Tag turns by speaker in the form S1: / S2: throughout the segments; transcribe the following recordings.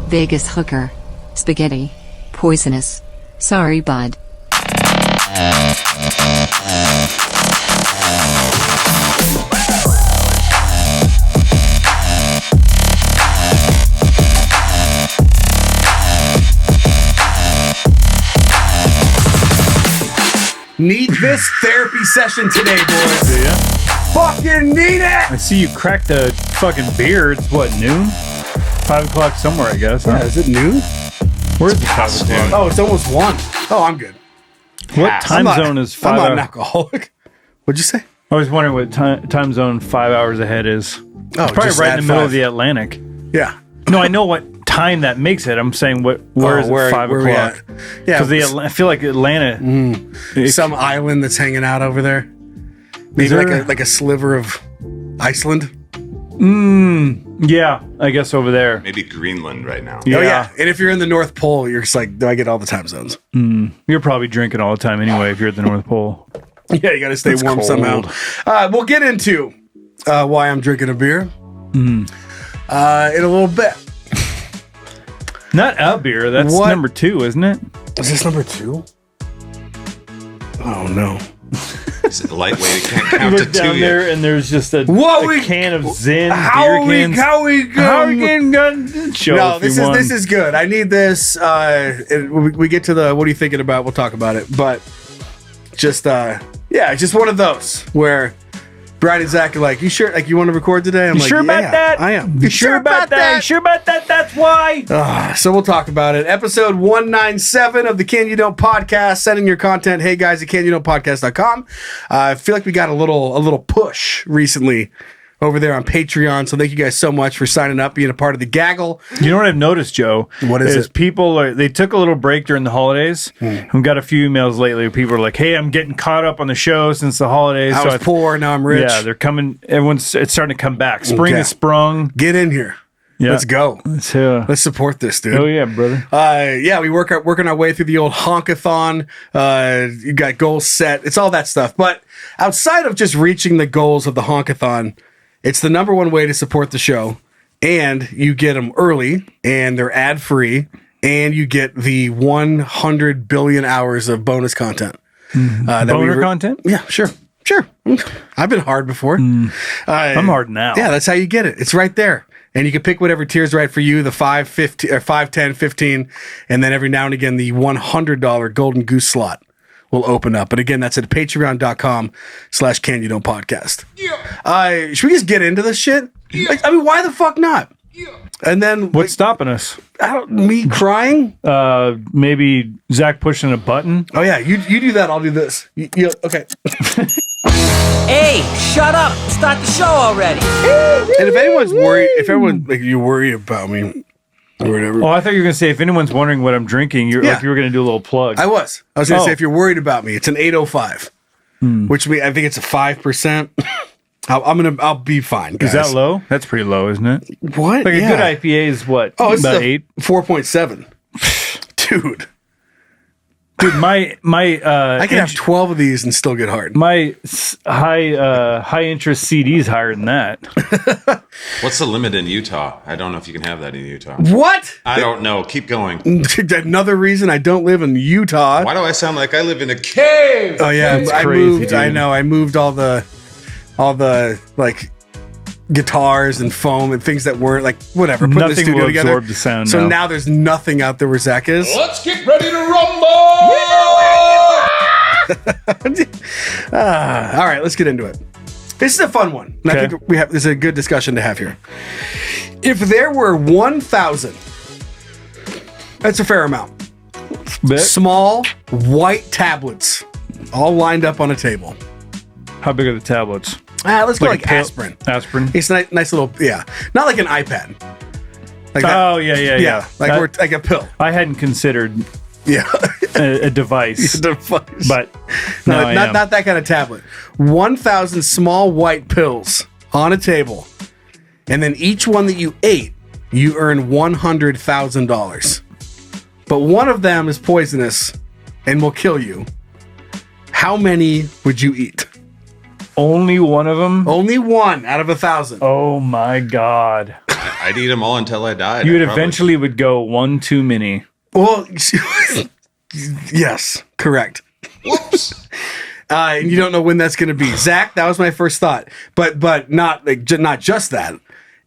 S1: Vegas hooker. Spaghetti. Poisonous. Sorry, bud.
S2: Need this therapy session today, boys.
S3: Do ya?
S2: Fucking need it!
S3: I see you cracked a fucking beer. It's what, noon? 5 o'clock somewhere, I guess.
S2: Yeah, is it noon?
S3: Where's the 5 o'clock?
S2: Oh, it's almost 1. Oh, I'm good.
S3: What time zone is 5
S2: I'm not
S3: hours?
S2: an alcoholic. What'd you say?
S3: I was wondering what time zone 5 hours ahead is.
S2: Oh,
S3: It's probably
S2: just
S3: right
S2: add
S3: in the middle
S2: 5.
S3: of the Atlantic.
S2: Yeah.
S3: No, I know what time that makes it. I'm saying where is it 5
S2: where we
S3: o'clock?
S2: at? Yeah,
S3: Because I feel like Atlanta.
S2: some island that's hanging out over there. Maybe
S3: there?
S2: like a sliver of Iceland.
S3: Yeah, I guess over there.
S4: Maybe Greenland right now.
S3: Yeah.
S2: Oh yeah. And if you're in the North Pole, you're just like, do I get all the time zones?
S3: You're probably drinking all the time anyway if you're at the North Pole.
S2: Yeah, you got to stay
S3: It's
S2: warm
S3: cold.
S2: somehow. We'll get into why I'm drinking a beer in a little bit.
S3: Not a beer. That's
S2: What?
S3: number 2, isn't it?
S2: Is this number 2? Oh no.
S4: It's lightweight. It can't
S3: You
S4: count to
S3: look
S4: 2
S3: down
S4: yet.
S3: there and there's just a
S2: What
S3: can of Zin
S2: How
S3: beer
S2: we
S3: cans.
S2: how we
S3: Show
S2: No,
S3: if you
S2: this
S3: want.
S2: is good. I need this. We get to the what are you thinking about? We'll talk about it. But just just one of those where Bryan and Zach are like, "You sure? Like you want to record today?" I'm
S3: You
S2: like,
S3: sure
S2: "Yeah,
S3: about that?
S2: I am.
S3: You sure about that? You sure about that? That's why.
S2: So we'll talk about it. Episode 197 of the Can You Don't podcast. Send in your content. Hey guys at canyouDon'tpodcast.com. I feel like we got a little push recently over there on Patreon. So thank you guys so much for signing up, being a part of the gaggle.
S3: You know what I've noticed, Joe?
S2: What is it?
S3: People they took a little break during the holidays. We've got a few emails lately where people are like, "Hey, I'm getting caught up on the show since the holidays."
S2: I was poor, now I'm rich.
S3: Yeah, they're coming. It's starting to come back. Spring
S2: Okay.
S3: is sprung.
S2: Get in here.
S3: Yeah.
S2: Let's go.
S3: Let's
S2: support this, dude.
S3: Oh yeah, brother.
S2: We working our way through the old honkathon. You got goals set. It's all that stuff. But outside of just reaching the goals of the honkathon, it's the number one way to support the show. And you get them early, and they're ad free, and you get the 100 billion hours of bonus content.
S3: Boner content?
S2: Yeah, sure. I've been hard before.
S3: I'm hard now.
S2: Yeah, that's how you get it. It's right there. And you can pick whatever tier's right for you, the 5, 15, or 5, 10, 15, and then every now and again, the $100 Golden Goose slot will open up. But again, that's at patreon.com/canyouDon'tPodcast. Yeah. Should we just get into this shit? Yeah. Like, I mean, why the fuck not? Yeah. And then
S3: What's stopping us?
S2: me crying?
S3: Maybe Zach pushing a button.
S2: Oh yeah, you do that. I'll do this. Okay.
S5: Hey, shut up! Start the show already!
S2: And if anyone's worried, you worry about me or whatever.
S3: Oh, I thought you were gonna say if anyone's wondering what I'm drinking, you were gonna do a little plug.
S2: I was going to
S3: Oh.
S2: say if you're worried about me, it's an 805, which means I think it's a 5%. I'll be fine, guys.
S3: Is that low? That's pretty low, isn't it?
S2: What?
S3: Like a good IPA is what?
S2: Oh, it's
S3: about
S2: the
S3: 8.
S2: 4.7.
S3: Dude, my
S2: I can have 12 of these and still get hard.
S3: my high interest CD's higher than that.
S4: What's the limit in Utah? I don't know if you can have that in Utah.
S2: What?
S4: I don't know. Keep going.
S2: Another reason I don't live in Utah.
S4: Why do I sound like I live in a cave?
S2: Oh yeah,
S3: That's
S2: I
S3: crazy,
S2: moved.
S3: dude.
S2: I know. I moved all the like guitars and foam and things that weren't like whatever. Put the
S3: Nothing
S2: studio
S3: will
S2: together.
S3: absorb the sound
S2: So
S3: now.
S2: now there's nothing out there where Zach is.
S6: Let's get ready to rumble!
S2: All right, let's get into it. This is a fun one. And I
S3: Okay.
S2: think this is a good discussion to have here. If there were 1,000, that's a fair amount.
S3: Bit?
S2: Small white tablets, all lined up on a table.
S3: How big are the tablets?
S2: Let's go
S3: a
S2: like
S3: pill-
S2: aspirin.
S3: Aspirin.
S2: It's nice little, not like an iPad. Like that.
S3: Oh yeah.
S2: Like a pill.
S3: I hadn't considered
S2: Yeah,
S3: a device,
S2: device.
S3: but now I am.
S2: not that kind of tablet. 1,000 small white pills on a table, and then each one that you ate, you earn $100,000. But one of them is poisonous and will kill you. How many would you eat?
S3: Only one of them.
S2: Only one out of 1,000.
S3: Oh my god!
S4: I I'd eat them all until I died.
S3: You would
S4: probably.
S3: eventually would go one too many.
S2: Well, yes, correct.
S4: Whoops.
S2: And you don't know when that's going to be. Zach, that was my first thought, but not not just that.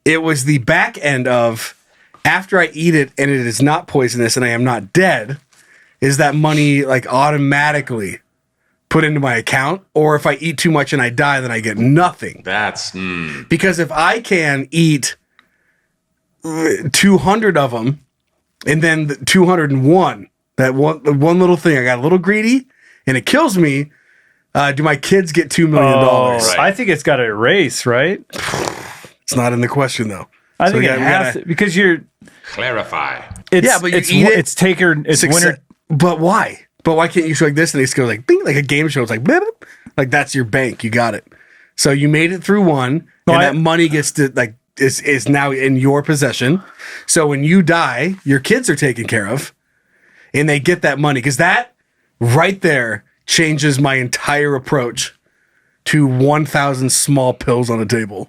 S2: It was the back end of after I eat it and it is not poisonous and I am not dead. Is that money like automatically put into my account, or if I eat too much and I die, then I get nothing?
S4: That's
S2: Because if I can eat 200 of them, and then the 201, that one little thing, I got a little greedy, and it kills me. Do my kids get $2 million?
S4: Right.
S3: I think it's got to erase, right?
S2: It's not in the question though.
S3: I think
S2: we
S3: it has to, because you're.
S4: clarify.
S3: It's,
S2: Yeah, but you
S3: it's
S2: eat it,
S3: It's winter.
S2: But why? But why can't you show like this and it goes like bing, like a game show? It's like beep, beep. Like that's your bank. You got it. So you made it through one, and that money gets to like is now in your possession. So when you die, your kids are taken care of, and they get that money because that right there changes my entire approach to 1,000 small pills on a table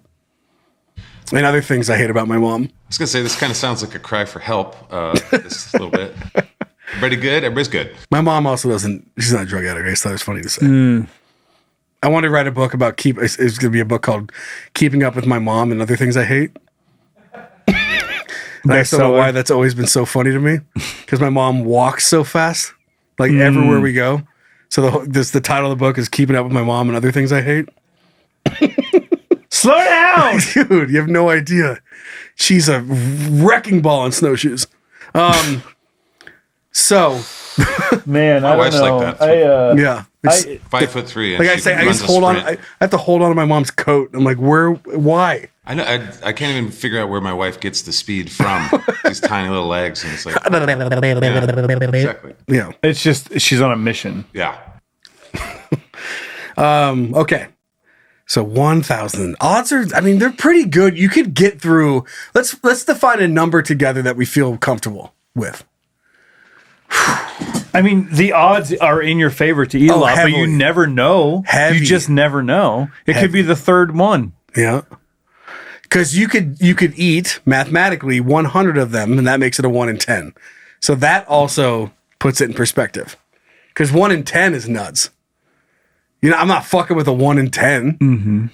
S2: and other things I hate about my mom.
S4: I was gonna say this kind of sounds like a cry for help. This little bit. Everybody good? Everybody's good.
S2: My mom also doesn't. She's not a drug addict. I just thought it was funny to say. I want to write a book about It's going to be a book called "Keeping Up with My Mom and Other Things I Hate." And I still don't know why that's always been so funny to me, because my mom walks so fast, like everywhere we go. So the title of the book is "Keeping Up with My Mom and Other Things I Hate."
S3: Slow down,
S2: Dude, you have no idea. She's a wrecking ball on snowshoes. So,
S3: man.
S4: My
S3: I
S4: wife's
S3: don't know.
S4: like that.
S2: yeah. It's-
S4: 5'3", and
S2: like I
S4: she
S2: say, I
S4: runs
S2: just
S4: a
S2: hold on.
S4: sprint.
S2: I have to hold on to my mom's coat. I'm like, why?
S4: I know. I can't even figure out where my wife gets the speed from. These tiny little legs, and it's like exactly.
S2: Yeah.
S3: It's just she's on a mission.
S4: Yeah.
S2: Okay. So 1,000 odds are. I mean, they're pretty good. You could get through. Let's define a number together that we feel comfortable with.
S3: I mean, the odds are in your favor to eat a lot,
S2: heavily.
S3: but you never know.
S2: Heavy.
S3: You just never know. It could be the third one.
S2: Yeah. Because you could eat mathematically 100 of them, and that makes it a 1 in 10. So that also puts it in perspective. Because 1 in 10 is nuts. You know, I'm not fucking with a 1 in 10. Mm-hmm.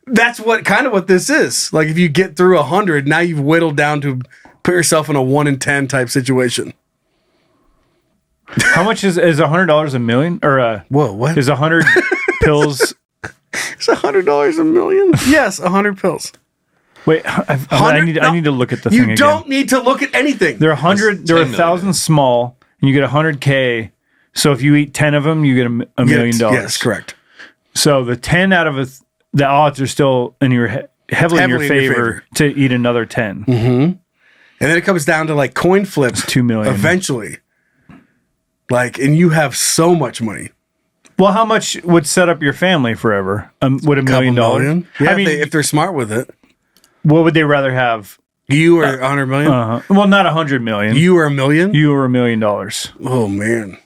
S2: That's what this is. Like if you get through 100, now you've whittled down to put yourself in a 1 in 10 type situation.
S3: How much is $100 a million? Or
S2: Whoa, what?
S3: is 100 pills?
S2: Is $100 a million? Yes, 100 pills.
S3: Wait, I need to look at the thing again.
S2: You don't need to look at anything.
S3: There are 100. There are 1,000 small, and you get 100K. So if you eat 10 of them, you get $1 million.
S2: Yes, correct.
S3: So the 10 out of the odds are still in your heavily in your favor to eat another 10.
S2: Mm-hmm. And then it comes down to like coin flips.
S3: 2 million
S2: eventually. Like, and you have so much money.
S3: Well, how much would set up your family forever? Would $1 million?
S2: Yeah,
S3: I mean,
S2: if they're smart with it.
S3: What would they rather have?
S2: You or 100 million?
S3: Well, not 100 million.
S2: You or $1 million?
S3: You or $1 million.
S2: Oh man.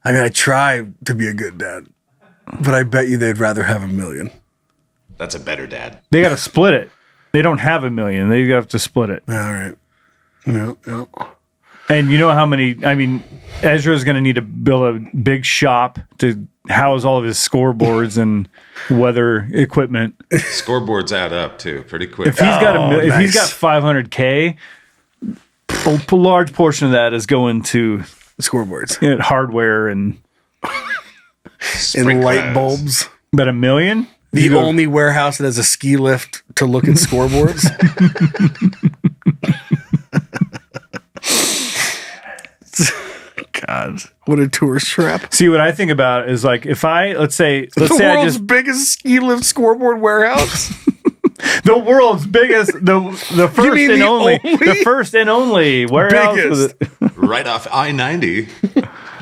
S2: I mean, I try to be a good dad, but I bet you they'd rather have $1 million.
S4: That's a better dad.
S3: They got to split it. They don't have $1 million. They have to split it.
S2: All right. Yeah.
S3: And you know how many? I mean, Ezra's going to need to build a big shop to house all of his scoreboards and weather equipment.
S4: Scoreboards add up too, pretty quick.
S3: If he's got if he's got
S2: nice.
S3: 500K, a large portion of that is going to
S2: Scoreboards.
S3: hardware and
S2: And light bulbs.
S3: but $1 million.
S2: The only warehouse that has a ski lift to look at scoreboards. God, what a tourist trap.
S3: See, what I think about is like if let's say
S2: The
S3: I
S2: world's
S3: just
S2: biggest ski lift scoreboard warehouse.
S3: the world's biggest the first
S2: mean
S3: and
S2: the
S3: only
S2: only?
S3: the first and only warehouse
S2: Biggest.
S3: with it.
S4: Right off I-90.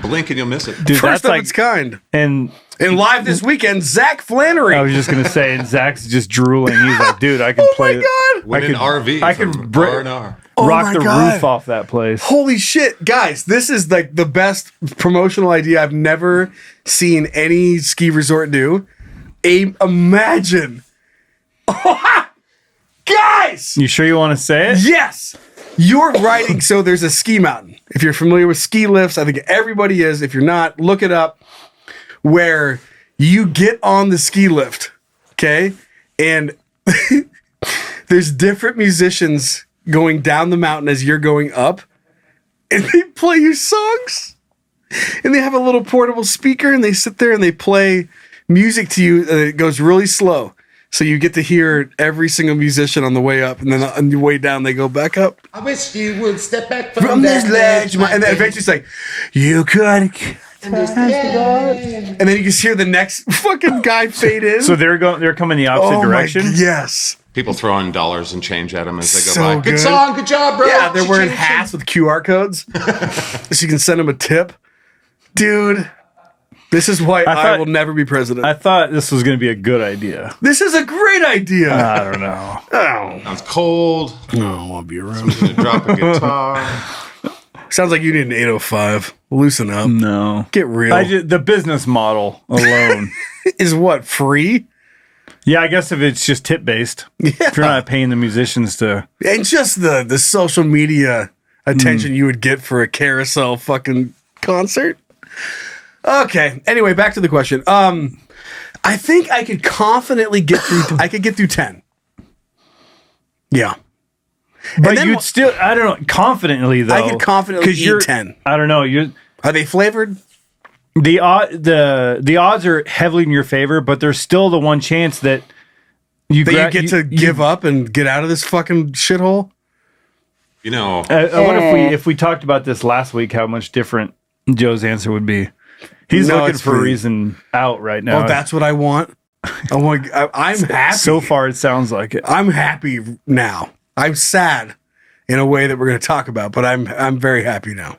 S4: Blink and you'll miss it.
S3: Dude,
S2: First
S3: that's
S2: of
S3: like
S2: its kind.
S3: and
S2: And live this weekend, Zach Flannery.
S3: I was just gonna say, and Zach's just drooling. He's like, dude, I can play.
S2: my God.
S4: Win an RV
S3: I
S4: from
S3: can
S4: R&R.
S2: Oh
S3: rock
S2: my
S3: the
S2: God.
S3: roof off that place.
S2: Holy shit, guys, this is like the best promotional idea I've never seen any ski resort do. Imagine Guys!
S3: You sure you want to say it?
S2: Yes! You're riding. So there's a ski mountain. If you're familiar with ski lifts, I think everybody is. If you're not, look it up. Where you get on the ski lift, okay? And there's different musicians going down the mountain as you're going up. And they play your songs. And they have a little portable speaker and they sit there and they play music to you. And it goes really slow. So you get to hear every single musician on the way up. And then on the way down, they go back up.
S6: I wish you would step back
S2: From this ledge. And then eventually it's like, you could.
S6: And
S2: then you just hear the next fucking guy fade in.
S3: So they're coming the opposite direction?
S2: Yes.
S4: People throwing dollars and change at them as they go
S2: So
S4: by.
S2: good.
S6: Good song, good job, bro.
S2: Yeah, they're wearing
S6: Cha-ching.
S2: hats with QR codes. So you can send them a tip. Dude, this is why I will never be president.
S3: I thought this was going to be a good idea.
S2: This is a great idea.
S3: I don't know.
S2: Oh,
S4: Sounds cold.
S2: no, I want to be around.
S4: Gonna drop a guitar.
S2: Sounds like you need an 805. Loosen up.
S3: No.
S2: Get real.
S3: The business model alone.
S2: Is what, free?
S3: Yeah, I guess if it's just tip based.
S2: Yeah.
S3: If you're not paying the musicians to.
S2: And just the social media attention you would get for a carousel fucking concert. Okay. Anyway, back to the question. I think I could confidently get through. I could get through 10. Yeah.
S3: But
S2: then
S3: you'd still, I don't know, confidently though.
S2: I could confidently eat 10.
S3: I don't know.
S2: Are they flavored?
S3: The odds are heavily in your favor, but there's still the one chance that you
S2: get to give up and get out of this fucking shithole.
S4: You know,
S3: What if we talked about this last week? How much different Joe's answer would be? He's
S2: No,
S3: looking
S2: it's
S3: for a
S2: free.
S3: reason out right now.
S2: Oh, that's what I want. I'm happy.
S3: So far, it sounds like it.
S2: I'm happy now. I'm sad in a way that we're going to talk about, but I'm very happy now.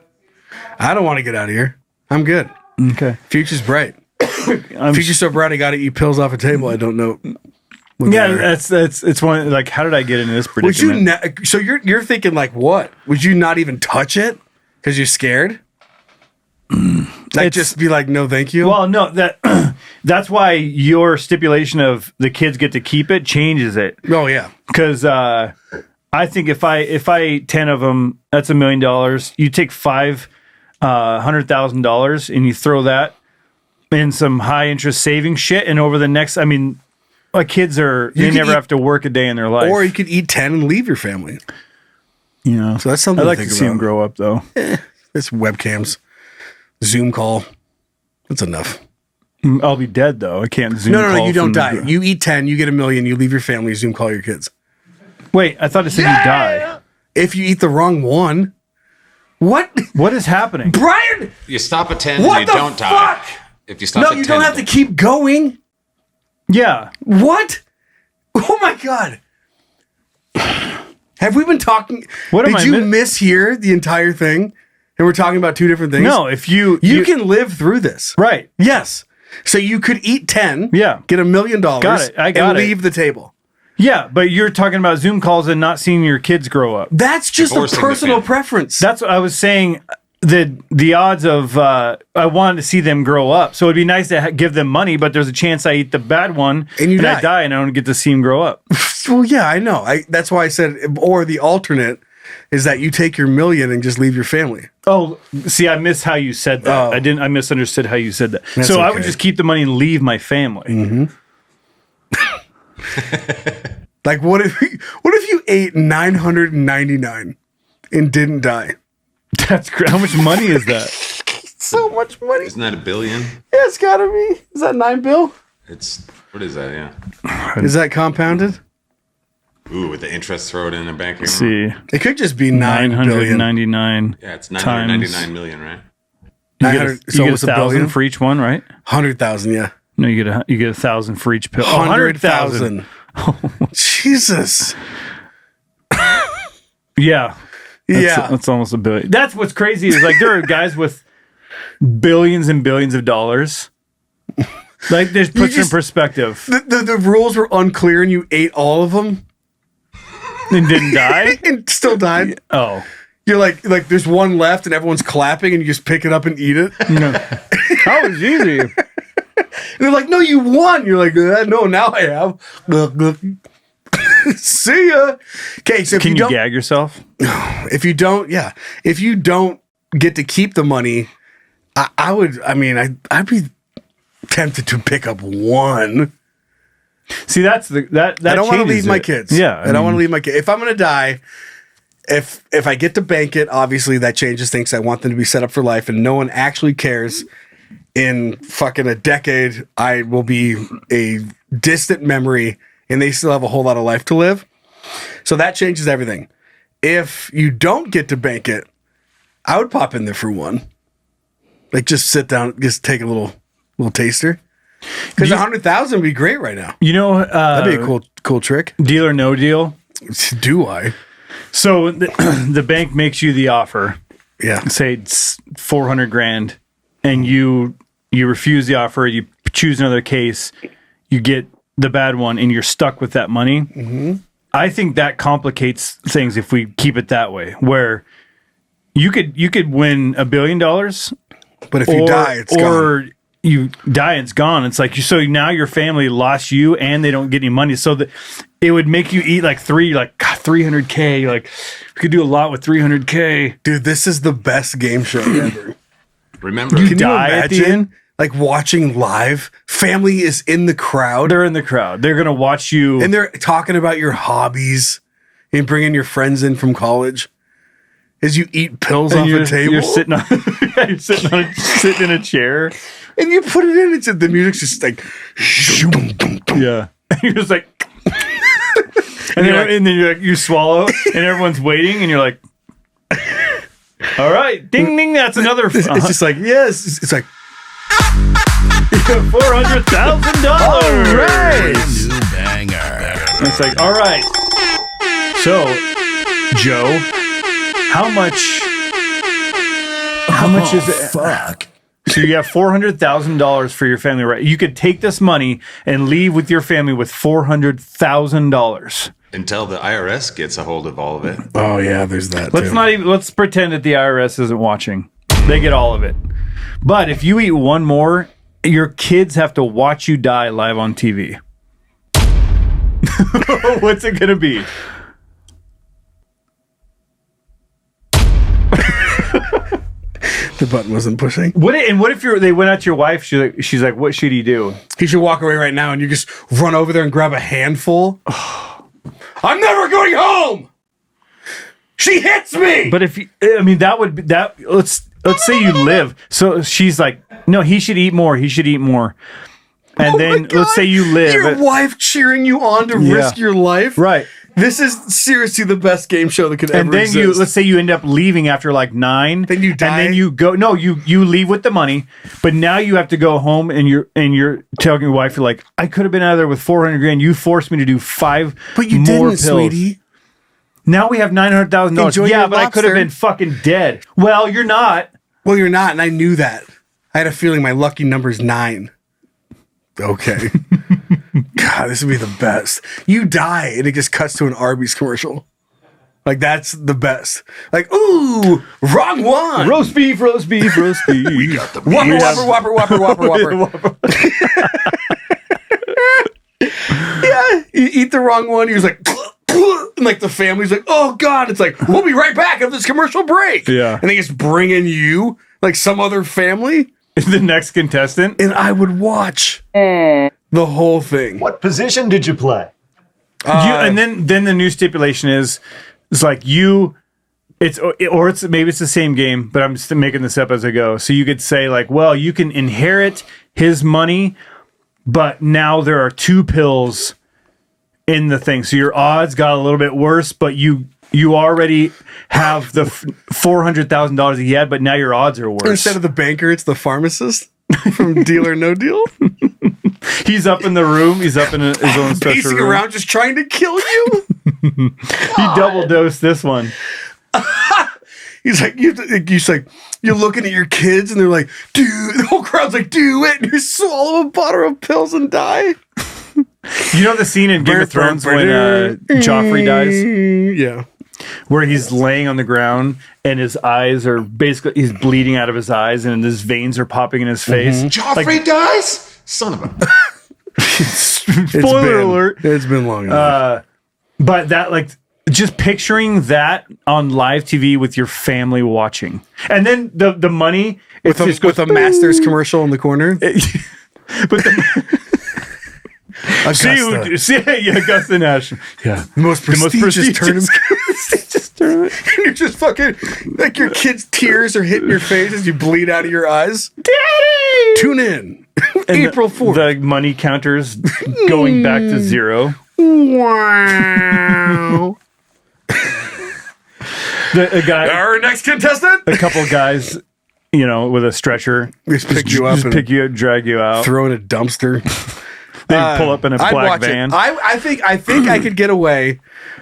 S2: I don't want to get out of here. I'm good.
S3: Okay.
S2: Future's bright. Future's so bright I got to eat pills off a table. I don't know.
S3: Yeah, it's one like how did I get into this predicament?
S2: Would you? So you're thinking like what? Would you not even touch it because you're scared? Like just be like, no, thank you.
S3: Well, no, that's why your stipulation of the kids get to keep it changes it.
S2: Oh yeah.
S3: Because I think if I ate 10 of them, that's $1 million. You take $500,000 and you throw that in some high interest savings shit, and over the next, I mean, my kids they never have to work a day in their life.
S2: Or you could eat 10 and leave your family.
S3: You know,
S2: So that's something
S3: I'd
S2: to
S3: like
S2: think
S3: to see them
S2: about.
S3: grow up though.
S2: It's webcams, Zoom call. That's enough.
S3: I'll be dead though. I can't Zoom.
S2: No,
S3: call
S2: you don't
S3: from
S2: die.
S3: the-
S2: You eat 10, you get $1 million, you leave your family, Zoom call your kids.
S3: Wait, I thought it said you die.
S2: If you eat the wrong one. What?
S3: What is happening?
S2: Brian!
S4: you stop at 10
S2: What
S4: and you
S2: the
S4: don't die.
S2: fuck?
S4: If you stop
S2: No,
S4: at
S2: you
S4: 10,
S2: don't have to keep going.
S3: Yeah.
S2: What? Oh my God. Have we been talking?
S3: What am
S2: Did
S3: I
S2: you
S3: mi-
S2: mishear the entire thing? And we're talking about two different things?
S3: No, if you
S2: can live through this.
S3: right.
S2: Yes. So you could eat 10,
S3: Yeah.
S2: get $1 million,
S3: Got it. I got
S2: and
S3: it.
S2: leave the table.
S3: Yeah, but you're talking about Zoom calls and not seeing your kids grow up.
S2: That's just
S4: Divorcing
S2: a
S4: the
S2: personal
S4: family.
S2: preference.
S3: That's what I was saying. The odds of I wanted to see them grow up, so it'd be nice to give them money, but there's a chance I eat the bad one
S2: And you
S3: I
S2: die.
S3: die and I don't get to see them grow up.
S2: Well, yeah, I know. That's why I said, or the alternate is that you take your $1 million and just leave your family.
S3: Oh, see, I missed how you said that.
S2: Oh.
S3: I misunderstood how you said that.
S2: That's
S3: so I would
S2: okay.
S3: just keep the money and leave my family.
S2: Like, what if you ate 999 and didn't die?
S3: That's great. How much money is that?
S2: So much money.
S4: Isn't that $1 billion?
S2: Yeah, it's gotta be. Is that 9 bill?
S4: It's, what is that? Yeah.
S2: Is that compounded?
S4: Ooh, with the interest thrown in a bank account.
S3: See,
S2: It could just be 9 billion.
S3: 999.
S4: Yeah, it's
S3: Times-
S4: 999 million, right?
S3: You get
S2: 900
S3: a,
S2: so
S3: you get
S2: what's a
S3: 1,000
S2: billion?
S3: for each one, right?
S2: 100,000, yeah.
S3: No, you get 1,000 for each pill.
S2: 100,000. Jesus.
S3: Yeah.
S2: Yeah.
S3: That's almost $1 billion. That's what's crazy is like there are guys with billions and billions of dollars. Like this puts in perspective.
S2: The rules were unclear and you ate all of them
S3: And didn't die?
S2: and still died.
S3: Oh.
S2: You're like there's one left and everyone's clapping and you just pick it up and eat it.
S3: No. That was easy.
S2: They're like, no, you won. You're like, no, now I have. See ya. Okay, so if
S3: Can you
S2: don't,
S3: gag yourself?
S2: if you don't get to keep the money, I'd be tempted to pick up one.
S3: See, that
S2: I don't want to
S3: changes
S2: leave my
S3: it.
S2: kids.
S3: Yeah,
S2: I don't want to leave my kids. If I'm going to die, if I get to bank it, obviously that changes things. I want them to be set up for life, and no one actually cares. In fucking a decade, I will be a distant memory, and they still have a whole lot of life to live. So that changes everything. If you don't get to bank it, I would pop in there for one. Like, just sit down, just take a little taster. Because 100,000 would be great right now.
S3: You know,
S2: That'd be a cool trick.
S3: Deal or no deal.
S2: Do I?
S3: So the bank makes you the offer.
S2: Yeah.
S3: Say it's 400 grand, and you refuse the offer. You choose another case. You get the bad one, and you're stuck with that money. Mm-hmm. I think that complicates things if we keep it that way, where you could win $1 billion,
S2: but if you die, it's gone.
S3: Or you die, it's gone. It's like so now your family lost you, and they don't get any money. So that it would make you eat like 300K. Like we could do a lot with 300K.
S2: Dude, this is the best game show ever.
S4: Remember,
S3: You
S2: Can
S3: die
S2: you
S3: at the
S2: imagine?
S3: end?
S2: Like watching live, family is in the crowd.
S3: They're in the crowd. They're gonna watch you,
S2: And they're talking about your hobbies and bringing your friends in from college as you eat pills off a table.
S3: You're sitting on, sitting in a chair.
S2: And you put it in. It's the music's just like,
S3: Yeah, you're just like, and then you're like, you swallow, and everyone's waiting, and you're like, all right, ding ding, that's another.
S2: it's just like, yes, it's like
S3: $400,000.
S2: all right.
S7: New banger.
S3: It's like, all right. So, Joe, how much is it?
S7: Fuck.
S3: So you have $400,000 for your family, right? You could take this money and leave with your family with $400,000.
S4: until the IRS gets a hold of all of it.
S2: Oh yeah, there's that.
S3: Let's pretend that the IRS isn't watching. They get all of it. But if you eat one more, your kids have to watch you die live on TV. What's it gonna be?
S2: The button wasn't pushing.
S3: What if they went out to your wife? She's like, what should he do?
S2: He should walk away right now, and you just run over there and grab a handful. I'm never going home. She hits me.
S3: But that would be that. Let's say you live. So she's like, no, he should eat more. He should eat more. And then let's say you live.
S2: Your wife cheering you on to risk your life.
S3: Right.
S2: This is seriously the best game show that could ever exist.
S3: And then let's say you end up leaving after like 9.
S2: Then you die.
S3: And then you go. No, you leave with the money. But now you have to go home, and you're telling your wife, you're like, I could have been out of there with 400 grand. You forced me to do 5
S2: But you
S3: more
S2: didn't,
S3: pills.
S2: sweetie.
S3: Now we have $900,000.
S2: Enjoy
S3: Yeah,
S2: your
S3: but I could have
S2: lobster.
S3: been fucking dead. Well, you're not.
S2: Well, you're not, and I knew that. I had a feeling my lucky number's 9. Okay. God, this would be the best. You die, and it just cuts to an Arby's commercial. Like, that's the best. Like, ooh, wrong one.
S3: Roast beef, roast beef, roast beef. We got the
S2: Whopper. Yeah, you eat the wrong one. He was like, and like the family's like, oh God. It's like, we'll be right back after this commercial break.
S3: Yeah.
S2: And they just bring in you, like some other family.
S3: The next contestant.
S2: And I would watch the whole thing.
S8: What position did you play?
S3: And then the new stipulation is, it's like maybe it's the same game, but I'm just making this up as I go. So you could say like, well, you can inherit his money, but now there are 2 pills in the thing. So your odds got a little bit worse, but you already have the $400,000 he had, but now your odds are worse.
S2: Instead of the banker, it's the pharmacist from Deal or No Deal.
S3: He's up in the room. He's up in his own special
S2: Pacing
S3: room.
S2: around just trying to kill you.
S3: He double dosed this one.
S2: He's like, you're looking at your kids and they're like, dude, the whole crowd's like, do it. And you swallow a bottle of pills and die.
S3: You know the scene in Game of Thrones when Joffrey dies?
S2: Yeah.
S3: Where he's laying on the ground and his eyes are basically, he's bleeding out of his eyes and his veins are popping in his face.
S6: Joffrey dies? Son of a...
S3: Spoiler alert.
S2: It's been long enough.
S3: But that, like, just picturing that on live TV with your family watching, and then the money
S2: with a Masters commercial in the corner.
S3: But Augusta National. Yeah.
S2: The most prestigious tournament. You're just fucking like your kid's tears are hitting your face as you bleed out of your eyes.
S3: Daddy!
S2: Tune in. April 4th.
S3: The money counters going back to zero.
S2: Wow.
S3: A guy,
S2: our next contestant.
S3: a couple guys, with a stretcher,
S2: Just pick you up,
S3: pick you up, drag you out.
S2: throw in a dumpster.
S3: They pull up in a
S2: I'd
S3: black
S2: watch
S3: van.
S2: it. I think I could get away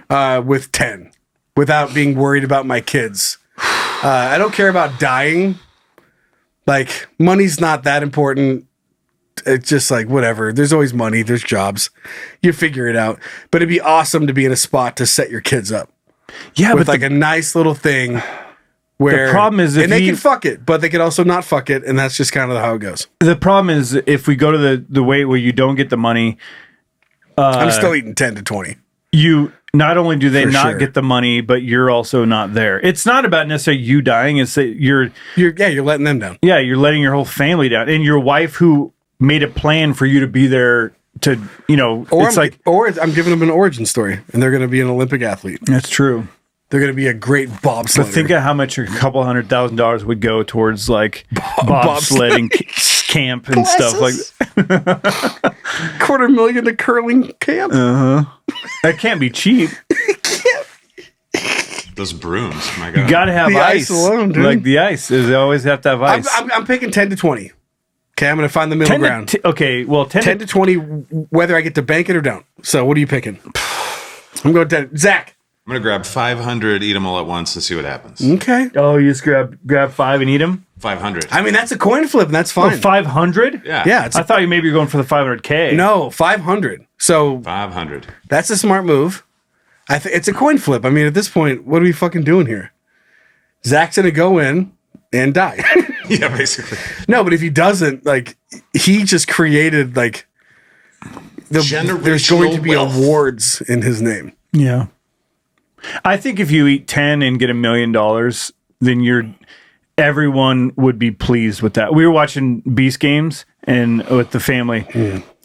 S2: with 10 without being worried about my kids. I don't care about dying. Like, money's not that important. It's just like, whatever. There's always money. There's jobs. You figure it out. But it'd be awesome to be in a spot to set your kids up.
S3: Yeah,
S2: With
S3: but
S2: like a nice little thing where...
S3: The problem is if
S2: and they can fuck it, but they can also not fuck it. And that's just kind of how it goes.
S3: the problem is if we go to the way where you don't get the money,
S2: I'm still eating 10 to 20.
S3: you not only do they
S2: For
S3: not
S2: sure.
S3: get the money, but you're also not there. It's not about necessarily you dying. It's that you're
S2: letting them down.
S3: you're letting your whole family down, and your wife who made a plan for you to be there to
S2: Or I'm giving them an origin story, and they're going to be an Olympic athlete.
S3: that's true.
S2: They're going to be a great bobsledder.
S3: But think of how much a couple $100,000 would go towards like bobsledding camp and stuff like that.
S2: $250,000 to curling camp.
S3: That can't be cheap.
S4: Those brooms, my God.
S3: You gotta have
S2: The
S3: ice.
S2: ice alone, dude.
S3: Like the ice is always have to have ice.
S2: I'm picking 10 to 20. Okay, I'm going to find the middle
S3: 10
S2: ground.
S3: to, okay, well
S2: 10 to 20, whether I get to bank it or don't. So what are you picking? I'm going 10. Zach.
S4: I'm going to grab 500, eat them all at once to see what happens.
S2: Okay.
S3: Oh, you just grab 5 and eat them?
S4: 500.
S2: I mean, that's a coin flip, and that's fine.
S3: 500?
S4: Yeah.
S2: Yeah,
S3: I thought you maybe you're going for the 500K.
S2: No, 500. So
S4: 500.
S2: that's a smart move. It's a coin flip. I mean, at this point, what are we fucking doing here? Zach's going to go in and die.
S4: Yeah, basically.
S2: No, but if he doesn't, like, he just created, like, there's going to be
S4: wealth.
S2: awards in his name.
S3: Yeah. I think if you eat 10 and get $1 million, then everyone would be pleased with that. We were watching Beast Games and with the family,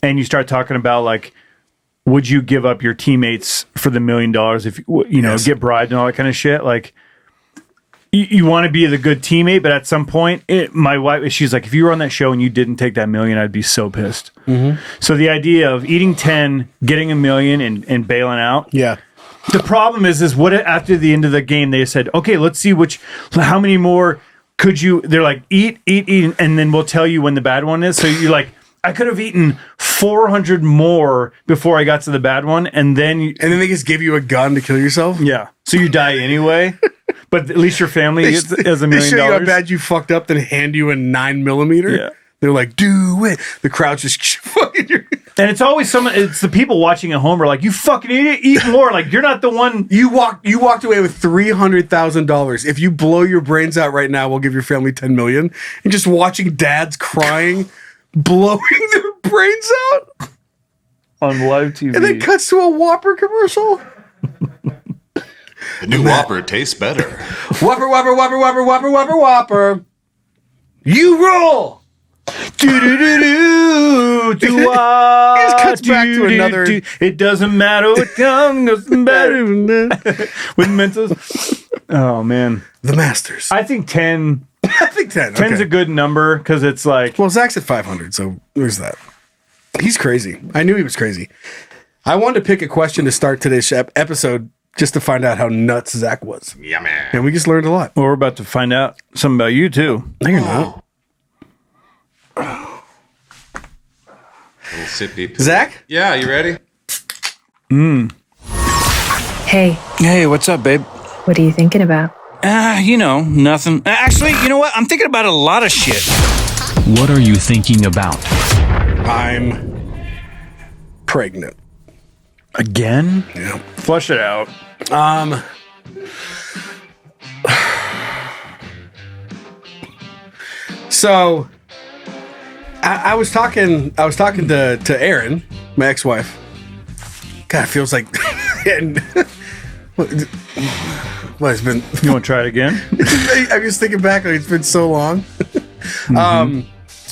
S3: and you start talking about like, would you give up your teammates for the $1 million if
S2: Yes.
S3: get bribed and all that kind of shit? Like, you want to be the good teammate, but at some point, my wife, she's like, if you were on that show and you didn't take that $1 million, I'd be so pissed. Mm-hmm. So the idea of eating 10, getting $1 million, and bailing out.
S2: Yeah.
S3: The problem is what after the end of the game they said, okay, let's see how many more could you? They're like eat, and then we'll tell you when the bad one is. So you're like, I could have eaten 400 more before I got to the bad one, and then
S2: they just give you a gun to kill yourself.
S3: Yeah, so you die anyway. But at least your family has $1 million.
S2: They show you how bad you fucked up, then hand you a 9mm.
S3: Yeah.
S2: They're like, do it. The crowd's just fucking.
S3: And it's always it's the people watching at home are like, you fucking eat more. Like, you're not the one.
S2: You walked away with $300,000. If you blow your brains out right now, we'll give your family $10 million. And just watching dads crying, blowing their brains out
S3: On live TV.
S2: and then cuts to a Whopper commercial.
S4: The new Whopper tastes better.
S2: Whopper, Whopper, Whopper, Whopper, Whopper, Whopper, Whopper. You roll.
S3: Do
S2: He just cuts back to another.
S3: It doesn't matter what comes, doesn't matter with Mentos. Oh man,
S2: The Masters.
S3: I think 10.
S2: I think 10.
S3: 10's
S2: okay.
S3: a good number because it's like,
S2: Well, Zach's at 500, so there's that. He's crazy. I knew he was crazy. I wanted to pick a question to start today's episode just to find out how nuts Zach was.
S4: Yummy.
S2: And we just learned a lot.
S3: well, we're about to find out something about you too.
S2: No, you're not.
S4: Little sippy.
S2: Zach?
S4: Yeah, you ready?
S7: Hey,
S8: Hey, what's up, babe?
S7: what are you thinking about?
S8: Nothing. Actually, you know what? I'm thinking about a lot of shit.
S9: What are you thinking about?
S2: I'm pregnant.
S3: Again?
S2: Yeah.
S3: Flush it out.
S2: So I was talking to Erin, my ex-wife. God, it feels like And what it's been?
S3: You want to try it again?
S2: I'm just thinking back. Like, it's been so long.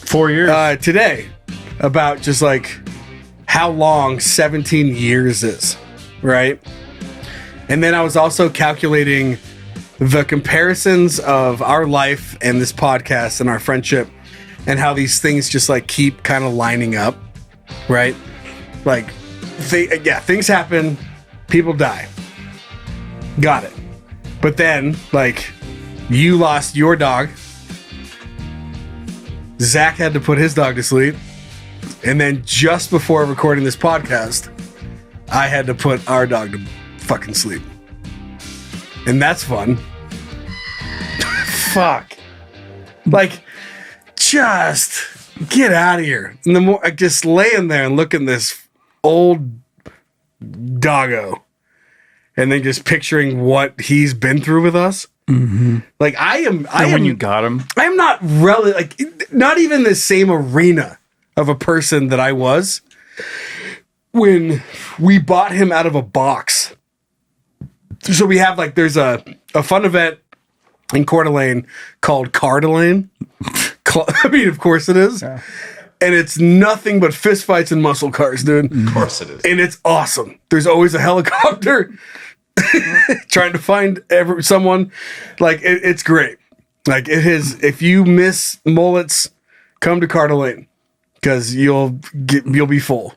S3: 4 years.
S2: Today, about just like how long 17 years is, right? And then I was also calculating the comparisons of our life and this podcast and our friendship, and how these things just like keep kind of lining up, right? Like, things happen, people die. Got it. But then, like, you lost your dog. Zach had to put his dog to sleep. And then just before recording this podcast, I had to put our dog to fucking sleep. And that's fun. Fuck. Like, just get out of here. And the more, like, just laying there and looking this old doggo, and then just picturing what he's been through with us.
S3: Mm-hmm.
S2: Like,
S3: when you got him,
S2: I'm not really like, not even the same arena of a person that I was when we bought him out of a box. So we have like, there's a fun event in Coeur d'Alene called Coeur d'Alene. I mean, of course it is. Yeah. And it's nothing but fist fights and muscle cars, dude.
S4: Of course it is.
S2: And it's awesome. There's always a helicopter trying to find someone. Like, it's great. Like, it is. If you miss mullets, come to Coeur d'Alene, because you'll be full.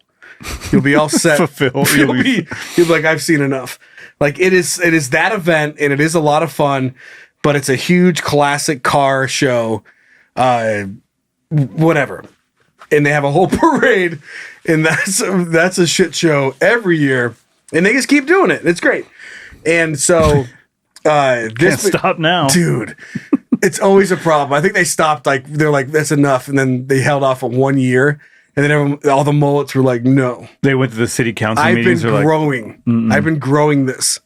S2: You'll be all set.
S3: Fulfilled.
S2: You'll be like, I've seen enough. Like, it is that event, and it is a lot of fun, but it's a huge classic car show. Whatever. And they have a whole parade, and that's a shit show every year, and they just keep doing it. It's great. And so
S3: can't stop now,
S2: dude. It's always a problem. I think they stopped, like, they're like, that's enough, and then they held off for 1 year, and then all the mullets were like, no.
S3: They went to the city council meetings.
S2: I've been growing this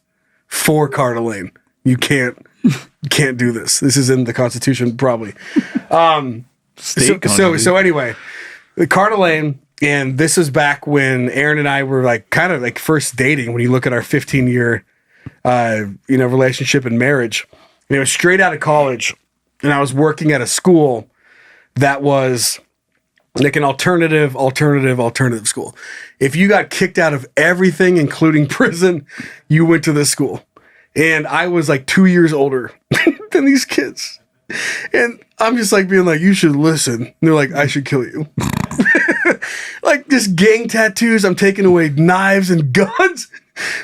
S2: for Coeur d'Alene. You can't do this. This is in the Constitution, probably. So anyway, the Coeur d'Alene, and this is back when Aaron and I were like kind of like first dating. When you look at our 15-year, relationship and marriage, and it was straight out of college, and I was working at a school that was like an alternative school. If you got kicked out of everything, including prison, you went to this school. And I was like 2 years older than these kids. And I'm just like being like, you should listen. And they're like, I should kill you. Like, just gang tattoos. I'm taking away knives and guns.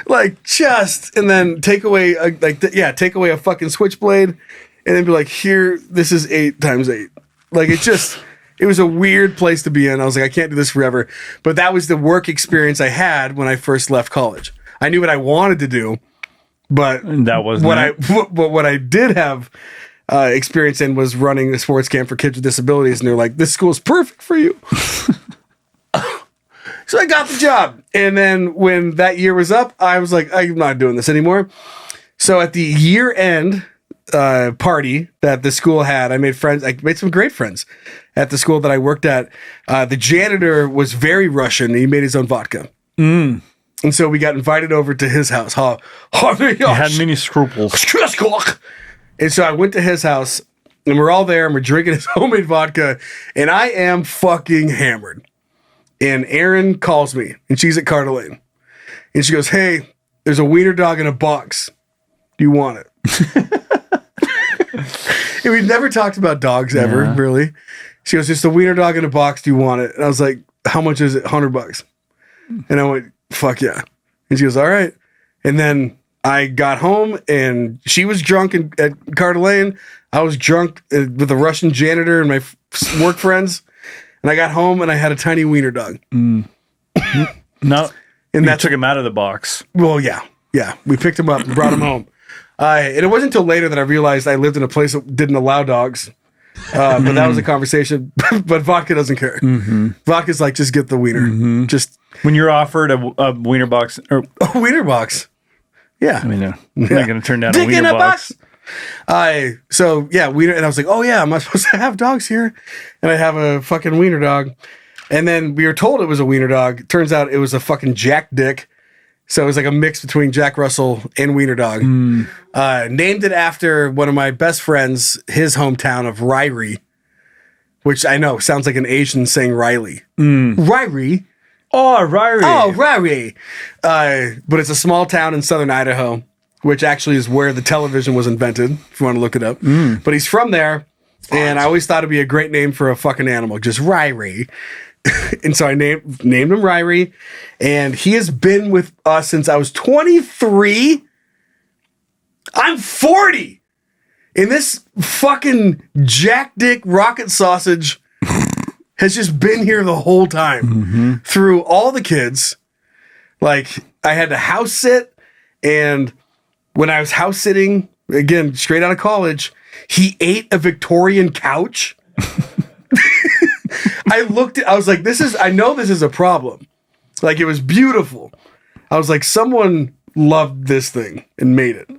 S2: And then take away a fucking switchblade. And then be like, here, this is 8 times 8. Like, it was a weird place to be in. I was like, I can't do this forever. But that was the work experience I had when I first left college. I knew what I wanted to do. But
S3: that was
S2: what I did have experience in was running a sports camp for kids with disabilities, and they're like, "This school's perfect for you." So I got the job, and then when that year was up, I was like, "I'm not doing this anymore." So at the year-end party that the school had, I made friends. I made some great friends at the school that I worked at. The janitor was very Russian, and he made his own vodka. And so we got invited over to his house.
S3: He had many scruples.
S2: And so I went to his house, and we're all there, and we're drinking his homemade vodka, and I am fucking hammered. And Erin calls me, and she's at Coeur d'Alene. And she goes, hey, there's a wiener dog in a box. Do you want it? And we'd never talked about dogs ever, really. She goes, just a wiener dog in a box. Do you want it? And I was like, how much is it? $100. And I went, fuck yeah. And she goes, all right. And then I got home, and she was drunk at Coeur d'Alene. I was drunk with a Russian janitor and my work friends. And I got home, and I had a tiny wiener dog.
S3: No, and that took him out of the box.
S2: Well, yeah. We picked him up and brought him home. And it wasn't until later that I realized I lived in a place that didn't allow dogs. But that was a conversation. But vodka doesn't care. Vodka's like, just get the wiener. Just
S3: when you're offered a wiener box, or
S2: a wiener box. Yeah.
S3: I mean, I'm not going to turn down a wiener box.
S2: Wiener. And I was like, oh yeah, am I supposed to have dogs here? And I have a fucking wiener dog. And then we were told it was a wiener dog. Turns out it was a fucking jack dick. So it was like a mix between Jack Russell and Wiener Dog. Named it after one of my best friends, his hometown of Ryrie, which I know sounds like an Asian saying Riley. Ryrie.
S3: Oh, Ryrie.
S2: Oh, Ryrie. But it's a small town in southern Idaho, which actually is where the television was invented, if you want to look it up. But he's from there, and I always thought it'd be a great name for a fucking animal, just Ryrie. And so I named him Ryrie, and he has been with us since I was 23. I'm 40, and this fucking jack dick rocket sausage has just been here the whole time through all the kids. Like, I had to house sit, and when I was house sitting, again, straight out of college, he ate a Victorian couch. I was like, I know this is a problem. Like, it was beautiful. I was like, someone loved this thing and made it.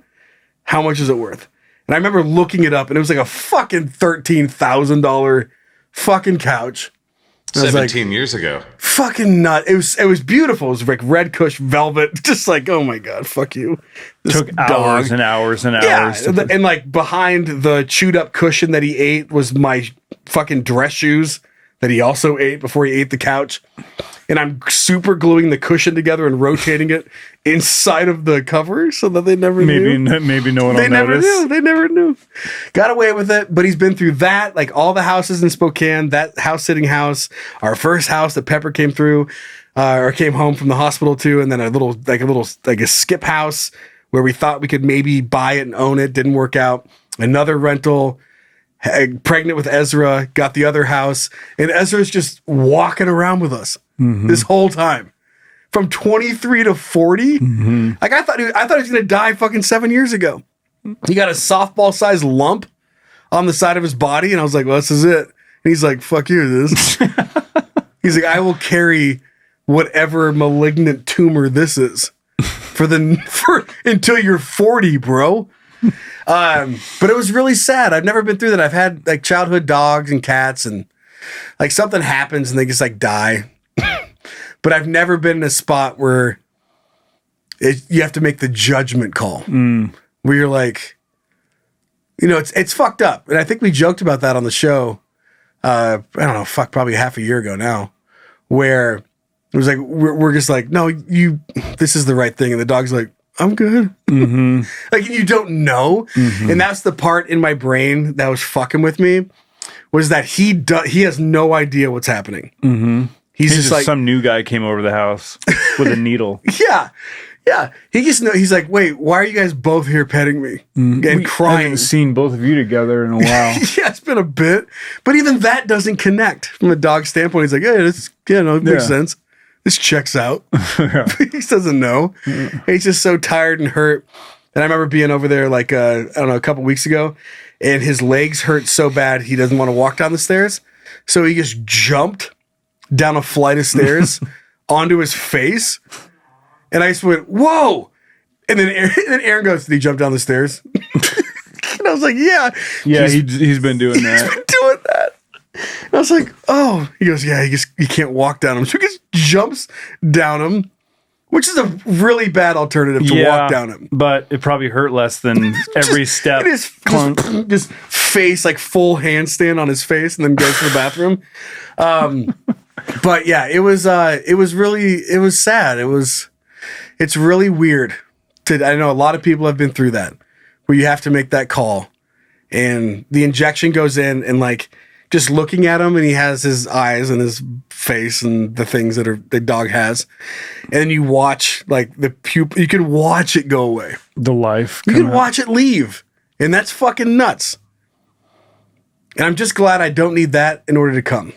S2: How much is it worth? And I remember looking it up, and it was like a fucking $13,000 fucking couch. And I was
S4: 17 years ago.
S2: Fucking nut. It was beautiful. It was like red cush velvet. Just like, oh my God, fuck you. This
S3: Took hours and hours and hours.
S2: Yeah, and like behind the chewed up cushion that he ate was my fucking dress shoes that he also ate before he ate the couch. And I'm super gluing the cushion together and rotating it inside of the cover so that they never knew.
S3: Maybe no one will notice.
S2: They never knew. Got away with it, but he's been through that, like all the houses in Spokane, that house sitting house, our first house that Pepper came through, or came home from the hospital to, and then a skip house where we thought we could maybe buy it and own it. Didn't work out. Another rental. Pregnant with Ezra, got the other house, and Ezra's just walking around with us this whole time, from 23 to 40. Like I thought he was gonna die fucking 7 years ago. He got a softball sized lump on the side of his body, and I was like, "Well, this is it." And he's like, "Fuck you, this." He's like, "I will carry whatever malignant tumor this is for until you're 40, bro." But it was really sad. I've never been through that. I've had like childhood dogs and cats, and like something happens and they just like die. But I've never been in a spot where you have to make the judgment call where you're like, it's fucked up. And I think we joked about that on the show. I don't know, probably half a year ago now, where it was like, we're just like, no, this is the right thing. And the dog's like, I'm good. Like, you don't know. And that's the part in my brain that was fucking with me, was that he has no idea what's happening. He's just like,
S3: some new guy came over the house with a needle.
S2: Yeah. He just he's like, wait, why are you guys both here petting me and crying?
S3: I haven't seen both of you together in a while.
S2: Yeah, it's been a bit. But even that doesn't connect from a dog standpoint. He's like, hey, it makes sense. This checks out. He just doesn't know. He's just so tired and hurt. And I remember being over there like, I don't know, a couple weeks ago, and his legs hurt so bad he doesn't want to walk down the stairs. So he just jumped down a flight of stairs onto his face. And I just went, whoa. And then Aaron goes, did he jump down the stairs? And I was like, yeah.
S3: Yeah, he's been doing that.
S2: He's been doing that. And I was like, oh. He goes, yeah, he can't walk down him. So he just jumps down him, which is a really bad alternative to walk down him.
S3: But it probably hurt less than every step.
S2: Just face, like full handstand on his face, and then goes to the bathroom. But yeah, it was sad. It's really weird. I know a lot of people have been through that, where you have to make that call, and the injection goes in, and like just looking at him, and he has his eyes and his face and the things that the dog has, and then you watch like the pupil. You can watch it go away.
S3: The life.
S2: You can watch it leave, and that's fucking nuts. And I'm just glad I don't need that in order to come.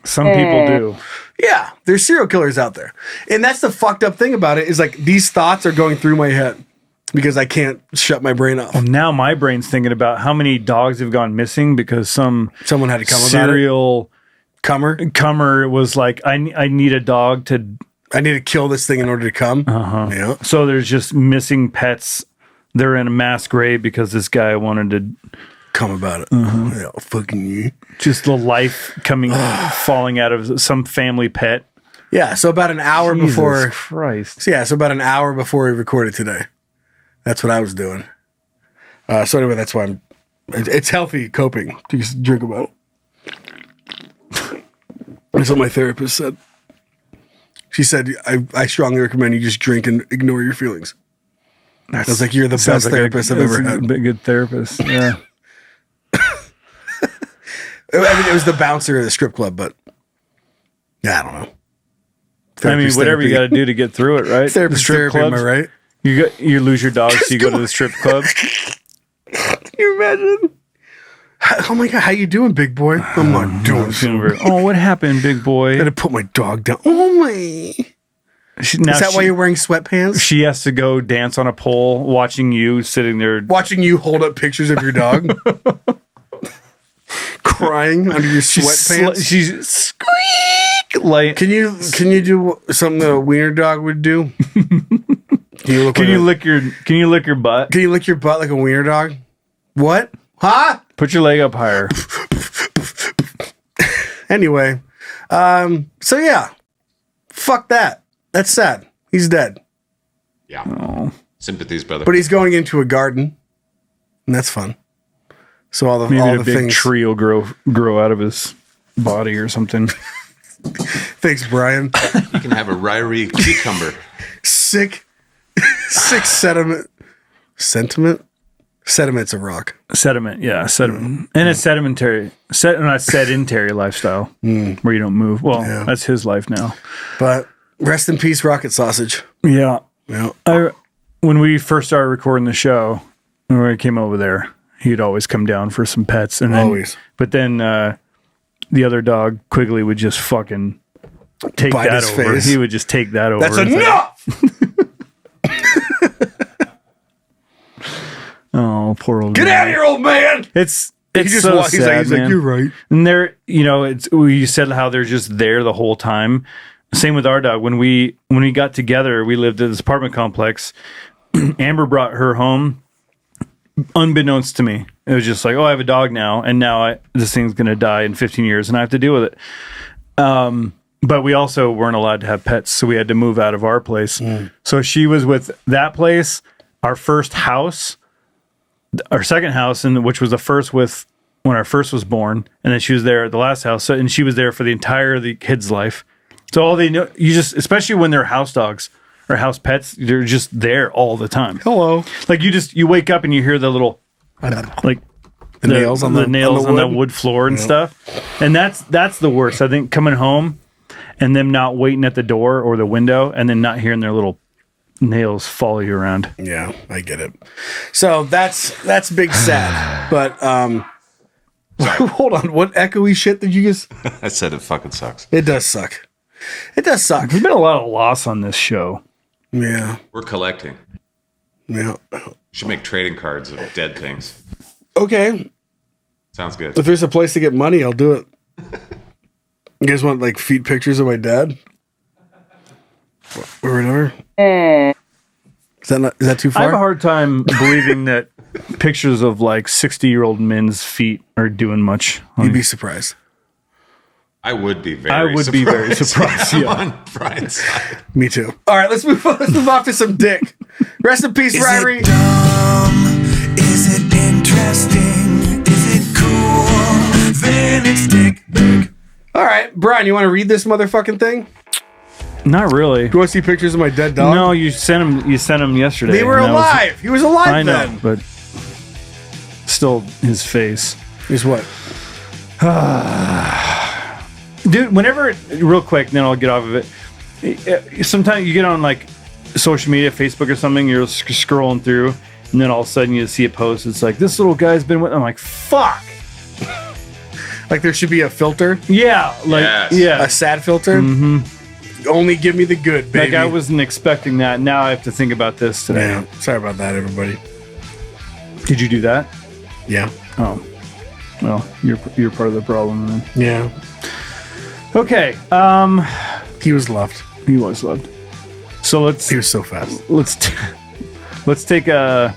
S3: Some people do.
S2: Yeah, there's serial killers out there. And that's the fucked up thing about it, is like these thoughts are going through my head because I can't shut my brain off.
S3: Well, now my brain's thinking about how many dogs have gone missing because someone
S2: had to come
S3: serial
S2: about it.
S3: Comer was like, I need a dog
S2: I need to kill this thing in order to come. Yeah.
S3: So there's just missing pets. They're in a mass grave because this guy wanted to
S2: come about it. Yeah, fucking you.
S3: Just the life falling out of some family pet.
S2: Yeah, so about an hour
S3: Jesus
S2: before.
S3: Christ.
S2: So about an hour before we recorded today. That's what I was doing. So anyway, that's why it's healthy coping to just drink about it. That's what my therapist said. She said, I strongly recommend you just drink and ignore your feelings. I was like, you're the best therapist I've ever had.
S3: Good therapist, yeah.
S2: I mean, it was the bouncer of the strip club, but yeah, I don't know.
S3: Therapy's whatever you got to do to get through it, right?
S2: Therapist therapy, am I right?
S3: You lose your dog, so you go to the strip club.
S2: Can you imagine? Oh my God, how you doing, big boy? I'm not doing so.
S3: Oh, what happened, big boy?
S2: I had to put my dog down. Oh my. Is that why you're wearing sweatpants?
S3: She has to go dance on a pole, watching you sitting there.
S2: Watching you hold up pictures of your dog. Crying under your sweatpants.
S3: She's squeak like.
S2: Can you do something that a wiener dog would do? Can you lick your butt?
S3: Can you lick your
S2: butt like a wiener dog? What? Huh?
S3: Put your leg up higher.
S2: Anyway, so yeah, fuck that. That's sad. He's dead.
S4: Yeah.
S3: Oh.
S4: Sympathies, brother.
S2: But he's going into a garden, and that's fun. So all the
S3: big
S2: things.
S3: Tree will grow out of his body or something.
S2: Thanks, Bryan.
S4: You can have a Ryrie cucumber.
S2: Sick sediment. Sentiment? Sediment's a rock.
S3: Sediment, yeah, sediment. And a sedentary lifestyle where you don't move. Well, that's his life now.
S2: But rest in peace, Rocket Sausage.
S3: Yeah.
S2: Yeah.
S3: When we first started recording the show, when we came over there, he'd always come down for some pets. And then,
S2: always.
S3: But then the other dog, Quigley, would just fucking take
S2: Bite
S3: that
S2: his
S3: over.
S2: face.
S3: He would just take that over.
S2: That's enough!
S3: Oh, poor old
S2: Get
S3: man.
S2: out of here, old man!
S3: It's
S2: He's
S3: so sad,
S2: he's
S3: man.
S2: like, you're right.
S3: And they're, you said how they're just there the whole time. Same with our dog. When we got together, we lived in this apartment complex. Amber brought her home, unbeknownst to me. It was just like, oh, I have a dog now, and now this thing's going to die in 15 years, and I have to deal with it. But we also weren't allowed to have pets, so we had to move out of our place. So she was with that place, our first house, our second house, which was the first when our first was born, and then she was there at the last house, and she was there for the entire of the kid's life. So all they know, especially when they're house dogs or house pets, they're just there all the time.
S2: Hello.
S3: Like you wake up and you hear the little, like
S2: the nails on
S3: the wood floor and stuff. And that's the worst. I think coming home and them not waiting at the door or the window and then not hearing their little nails follow you around.
S2: Yeah, I get it. So that's big sad. But hold on, what echoey shit did you just?
S4: I said it fucking sucks.
S2: It does suck. It does suck.
S3: There's been a lot of loss on this show.
S2: Yeah.
S4: We're collecting.
S2: Yeah.
S4: Should make trading cards of dead things.
S2: Okay.
S4: Sounds good.
S2: If there's a place to get money, I'll do it. You guys want like feet pictures of my dad? Or whatever? Is that too far?
S3: I have a hard time believing that pictures of like 60-year-old men's feet are doing much.
S2: You'd be surprised.
S4: I would be very
S3: surprised.
S4: I'm
S3: Yeah.
S4: on Brian's side.
S2: Me too. All right, let's move on. Let's move off to some dick. Rest in peace, Ryrie.
S10: Is it dumb? Is it interesting? Is it cool? Then it's dick.
S2: All right, Brian, you want to read this motherfucking thing?
S3: Not really.
S2: Do you want to see pictures of my dead dog?
S3: No, you sent them yesterday.
S2: They were alive. He was alive
S3: I know,
S2: then.
S3: but still his face.
S2: Is what?
S3: Dude, whenever, real quick, then I'll get off of it. Sometimes you get on like social media, Facebook or something, you're scrolling through, and then all of a sudden you see a post. It's like, this little guy's been with. I'm like, fuck.
S2: Like there should be a filter?
S3: Yeah. Like,
S4: Yes.
S3: yeah.
S2: A sad filter? Mm-hmm. Only give me the good, baby.
S3: Like I wasn't expecting that. Now I have to think about this today.
S2: Yeah. Sorry about that, everybody.
S3: Did you do that?
S2: Yeah.
S3: Oh. Well, you're part of the problem then.
S2: Yeah.
S3: Okay.
S2: He was loved.
S3: He was loved. So
S2: He was so fast.
S3: Let's take a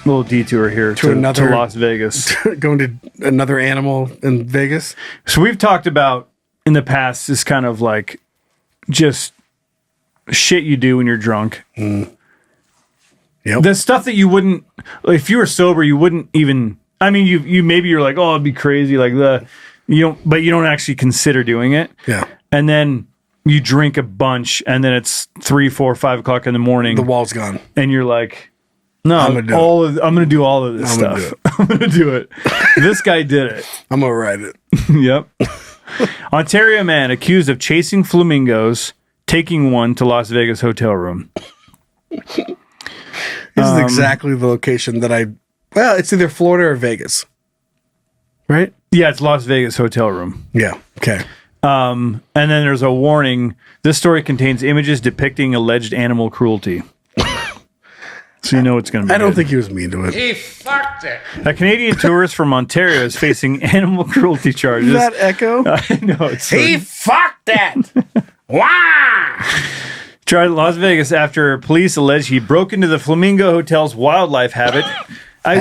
S3: little detour here to Las Vegas.
S2: Going to another animal in Vegas.
S3: So we've talked about in the past this kind of like just shit you do when you're drunk.
S2: Yep.
S3: The stuff that you wouldn't, if you were sober, you wouldn't even. I mean, you maybe you're like, oh, it'd be crazy, like but you don't actually consider doing it.
S2: Yeah.
S3: And then you drink a bunch, and then it's 3, 4, 5 o'clock in the morning.
S2: The wall's gone,
S3: and you're like, no, I'm gonna do all of this stuff. I'm gonna do it. This guy did it.
S2: I'm gonna write it.
S3: Yep. Ontario man accused of chasing flamingos, taking one to Las Vegas hotel room.
S2: This is exactly the location that well, it's either Florida or Vegas. Right?
S3: Yeah, it's Las Vegas hotel room.
S2: Yeah. Okay.
S3: And then there's a warning. This story contains images depicting alleged animal cruelty. So you know it's going to be
S2: I don't
S3: good.
S2: think he was mean to it.
S6: He fucked it.
S3: A Canadian tourist from Ontario is facing animal cruelty charges.
S2: That echo?
S3: I know. It's
S6: He fucked it. Wow.
S3: Tried in Las Vegas after police allege he broke into the Flamingo Hotel's wildlife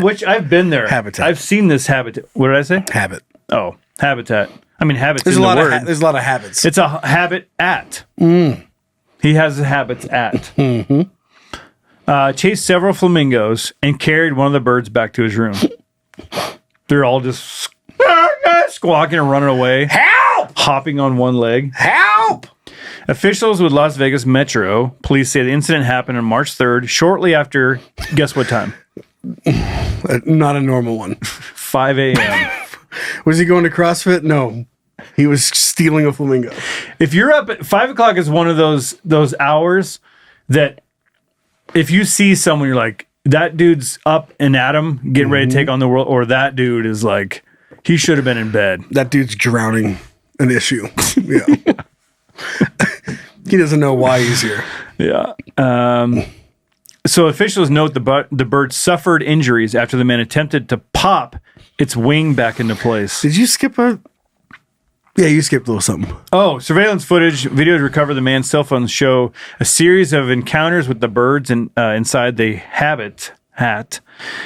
S3: which I've been there.
S2: Habitat.
S3: I've seen this habitat. What did I say?
S2: Habit.
S3: Oh, habitat. I mean, habits.
S2: There's
S3: in
S2: a
S3: the
S2: lot
S3: word.
S2: of there's a lot of habits.
S3: It's a habit at. He has habits at. Chased several flamingos and carried one of the birds back to his room. They're all just squawking and running away.
S6: Help!
S3: Hopping on one leg.
S6: Help!
S3: Officials with Las Vegas Metro Police say the incident happened on March 3rd, shortly after, guess what time?
S2: Not a normal one.
S3: 5 a.m.
S2: Was he going to CrossFit? No. He was stealing a flamingo.
S3: If you're up at 5 o'clock is one of those hours that if you see someone, you're like, that dude's up and at 'em, getting ready to take on the world, or that dude is like, he should have been in bed.
S2: That dude's drowning an issue. Yeah. He doesn't know why he's here.
S3: Yeah. So officials note the bird suffered injuries after the man attempted to pop its wing back into place.
S2: Did you skip Yeah, you skipped a little something.
S3: Oh, surveillance footage, videos recover the man's cell phone show a series of encounters with the birds inside the habitat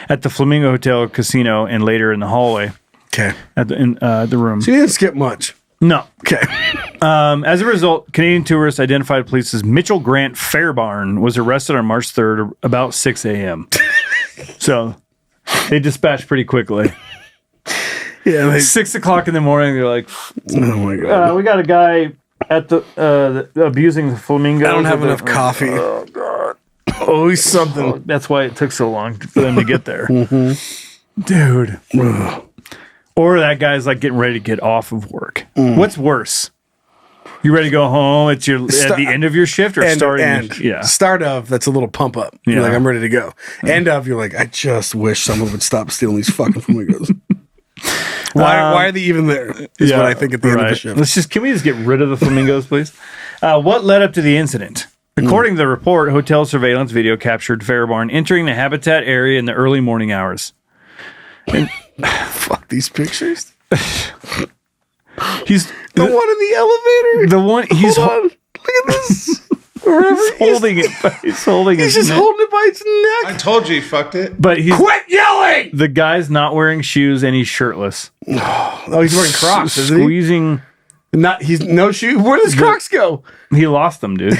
S3: at the Flamingo Hotel Casino and later in the hallway.
S2: Okay.
S3: At the room.
S2: So you didn't skip much.
S3: No.
S2: Okay.
S3: As a result, Canadian tourists identified police as Mitchell Grant Fairbarn was arrested on March 3rd about 6 a.m. So they dispatched pretty quickly.
S2: Yeah.
S3: 6 o'clock in the morning, they're like,
S2: Oh my God.
S3: we got a guy at the abusing the flamingos.
S2: I don't have enough coffee.
S3: Oh, God.
S2: Oh, he's something.
S3: That's why it took so long for them to get there. Dude. Or that guy's like getting ready to get off of work. What's worse? You ready to go home? It's at the end of your shift or starting? Yeah.
S2: Start of, that's a little pump up.
S3: Yeah.
S2: You're like, I'm ready to go. End of, you're like, I just wish someone would stop stealing these fucking flamingos. Why are they even there? Is what I think at the end of the shift.
S3: Can we just get rid of the flamingos, please? What led up to the incident? According to the report, hotel surveillance video captured Fairbarn entering the habitat area in the early morning hours. And
S2: fuck these pictures.
S3: He's
S2: the one in the elevator.
S3: The one he's
S2: look at this.
S3: He's holding it. He's holding it.
S2: He's just holding it by its neck.
S4: I told you he fucked it.
S3: But he's
S6: Quit yelling!
S3: The guy's not wearing shoes and he's shirtless.
S2: Oh, he's wearing Crocs, isn't he?
S3: Squeezing.
S2: He's no shoe. Where does Crocs go?
S3: He lost them, dude.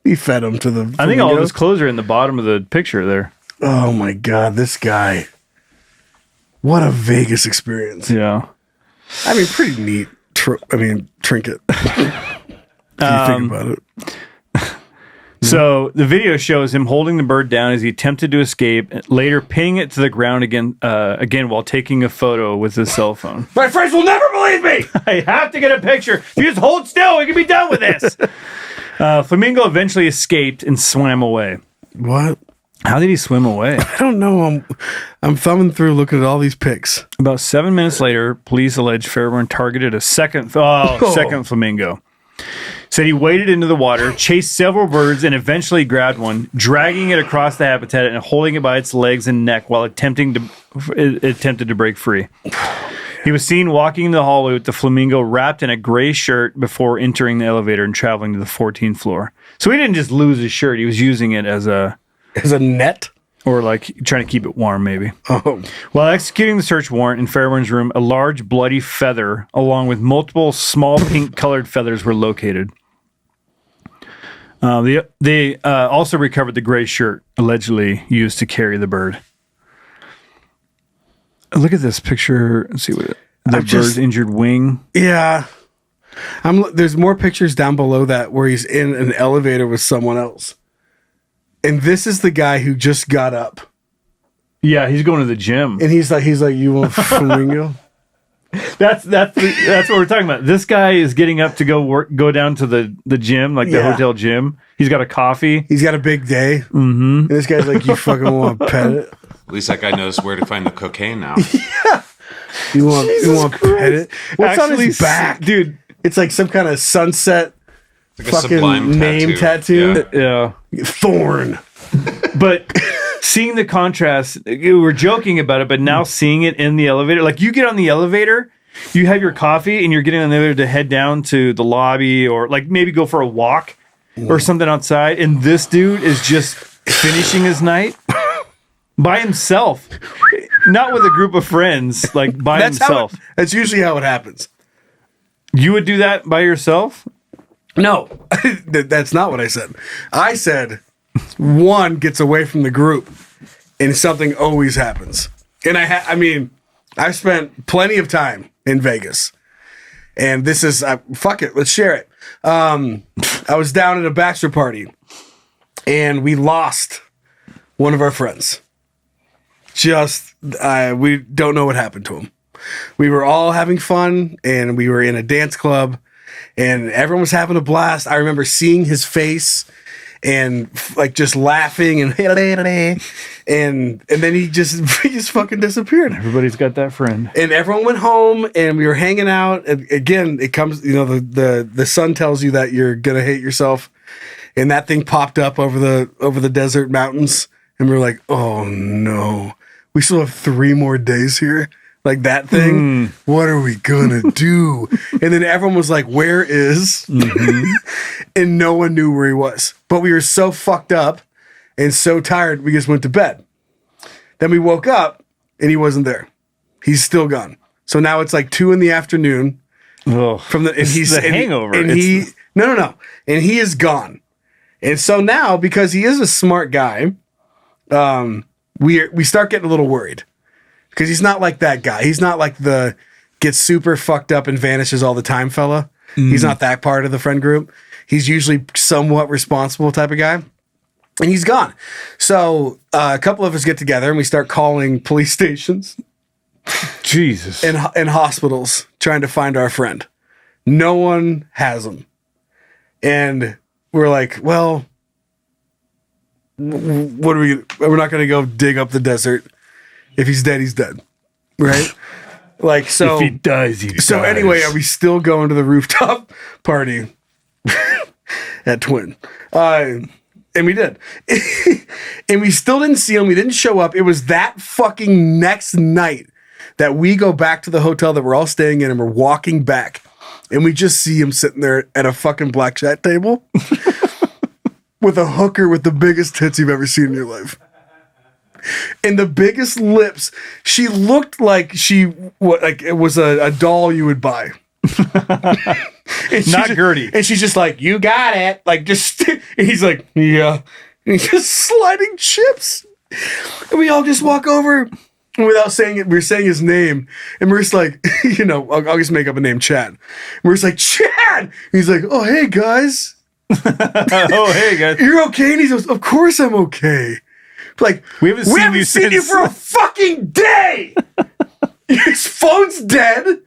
S2: He fed them to the.
S3: I think all of his clothes are in the bottom of the picture there.
S2: Oh my God, this guy. What a Vegas experience.
S3: Yeah.
S2: I mean, pretty neat. Trinket. If you think about it.
S3: So the video shows him holding the bird down as he attempted to escape, later pinning it to the ground again while taking a photo with his cell phone.
S6: My friends will never believe me!
S3: I have to get a picture. If you just hold still, we can be done with this. Flamingo eventually escaped and swam away.
S2: What?
S3: How did he swim away?
S2: I don't know. I'm thumbing through looking at all these pics.
S3: About 7 minutes later, police allege Fairburn targeted a second flamingo. Said he waded into the water, chased several birds, and eventually grabbed one, dragging it across the habitat and holding it by its legs and neck while attempted to break free. He was seen walking into the hallway with the flamingo wrapped in a gray shirt before entering the elevator and traveling to the 14th floor. So he didn't just lose his shirt; he was using it as a
S2: net,
S3: or like trying to keep it warm, maybe.
S2: Oh. While
S3: executing the search warrant in Fairbairn's room, a large bloody feather, along with multiple small pink-colored feathers, were located. They also recovered the gray shirt allegedly used to carry the bird. Look at this picture. Let's see what the bird's injured wing.
S2: Yeah. There's more pictures down below that where he's in an elevator with someone else. And this is the guy who just got up.
S3: Yeah, he's going to the gym.
S2: And he's like, you want flamingo?
S3: That's what we're talking about. This guy is getting up to go down to the gym, like the hotel gym. He's got a coffee.
S2: He's got a big day. Mm-hmm. And this guy's like, you fucking want to pet it?
S4: At least that guy knows where to find the cocaine now.
S2: Yeah. You want to pet it? What's on his back?
S3: Dude,
S2: it's like some kind of sunset
S4: like
S2: fucking name tattoo.
S3: Yeah.
S2: Thorn.
S3: But seeing the contrast, we were joking about it, but now seeing it in the elevator, like you get on the elevator, you have your coffee and you're getting on the elevator to head down to the lobby or like maybe go for a walk or something outside. And this dude is just finishing his night by himself, not with a group of friends, like by himself.
S2: That's usually how it happens.
S3: You would do that by yourself?
S2: No, that's not what I said. I said one gets away from the group and something always happens. And I've spent plenty of time in Vegas and this is, fuck it, let's share it. I was down at a bachelor party and we lost one of our friends. We don't know what happened to him. We were all having fun and we were in a dance club and everyone was having a blast. I remember seeing his face and like just laughing and then he just fucking disappeared.
S3: Everybody's got that friend.
S2: And everyone went home and we were hanging out. And again, it comes, the sun tells you that you're gonna hate yourself. And that thing popped up over the desert mountains and we were like, oh no, we still have 3 more days here. Like that thing, what are we gonna do? And then everyone was like, where is? And no one knew where he was. But we were so fucked up and so tired, we just went to bed. Then we woke up and he wasn't there. He's still gone. So now it's like 2 PM. He's
S3: the hangover.
S2: No. And he is gone. And so now, because he is a smart guy, we start getting a little worried. Because he's not like that guy. He's not like the gets super fucked up and vanishes all the time fella. He's not that part of the friend group. He's usually somewhat responsible type of guy. And he's gone. So a couple of us get together and we start calling police stations.
S3: Jesus.
S2: And hospitals trying to find our friend. No one has him. And we're like, well, what are we're not going to go dig up the desert. If he's dead, he's dead. Right? Like, so.
S3: If he dies, he dies.
S2: So anyway, are we still going to the rooftop party at Twin? And we did. And we still didn't see him. We didn't show up. It was that fucking next night that we go back to the hotel that we're all staying in and we're walking back. And we just see him sitting there at a fucking blackjack table with a hooker with the biggest tits you've ever seen in your life. And the biggest lips. She looked like it was a doll you would buy.
S3: Not Gertie.
S2: And she's just like, you got it. Like, just, and he's like, yeah. And he's just sliding chips. And we all just walk over. And without saying it, we're saying his name. And we're just like, I'll just make up a name, Chad. And we're just like, Chad! And he's like, oh, hey, guys.
S3: Oh, hey, guys.
S2: You're okay? And he goes, of course I'm okay. Like, we haven't seen you for a fucking day. His phone's dead.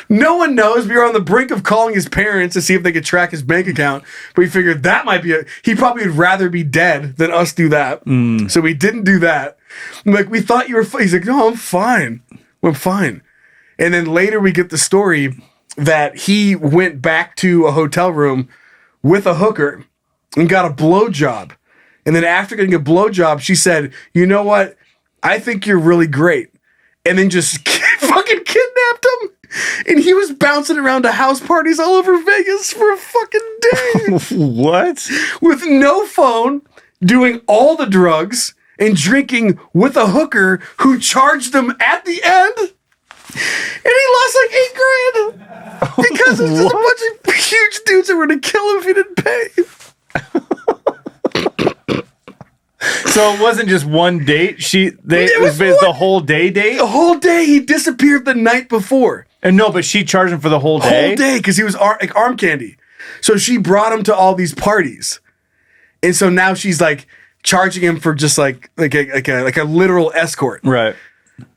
S2: No one knows. We were on the brink of calling his parents to see if they could track his bank account. But we figured that might be he probably would rather be dead than us do that. So we didn't do that. Like, we thought you were fine. He's like, no, I'm fine. I'm fine. And then later we get the story that he went back to a hotel room with a hooker and got a blowjob. And then after getting a blowjob, she said, you know what? I think you're really great. And then just fucking kidnapped him. And he was bouncing around to house parties all over Vegas for a fucking day.
S3: What?
S2: With no phone, doing all the drugs, and drinking with a hooker who charged him at the end. And he lost like $8,000. Because there's just a bunch of huge dudes that were going to kill him if he didn't pay.
S3: So it wasn't just one date. It was the whole day date.
S2: The whole day. He disappeared the night before.
S3: And no, but she charged him for the whole day.
S2: Whole day because he was like arm candy. So she brought him to all these parties, and so now she's like charging him for just like a literal escort.
S3: Right.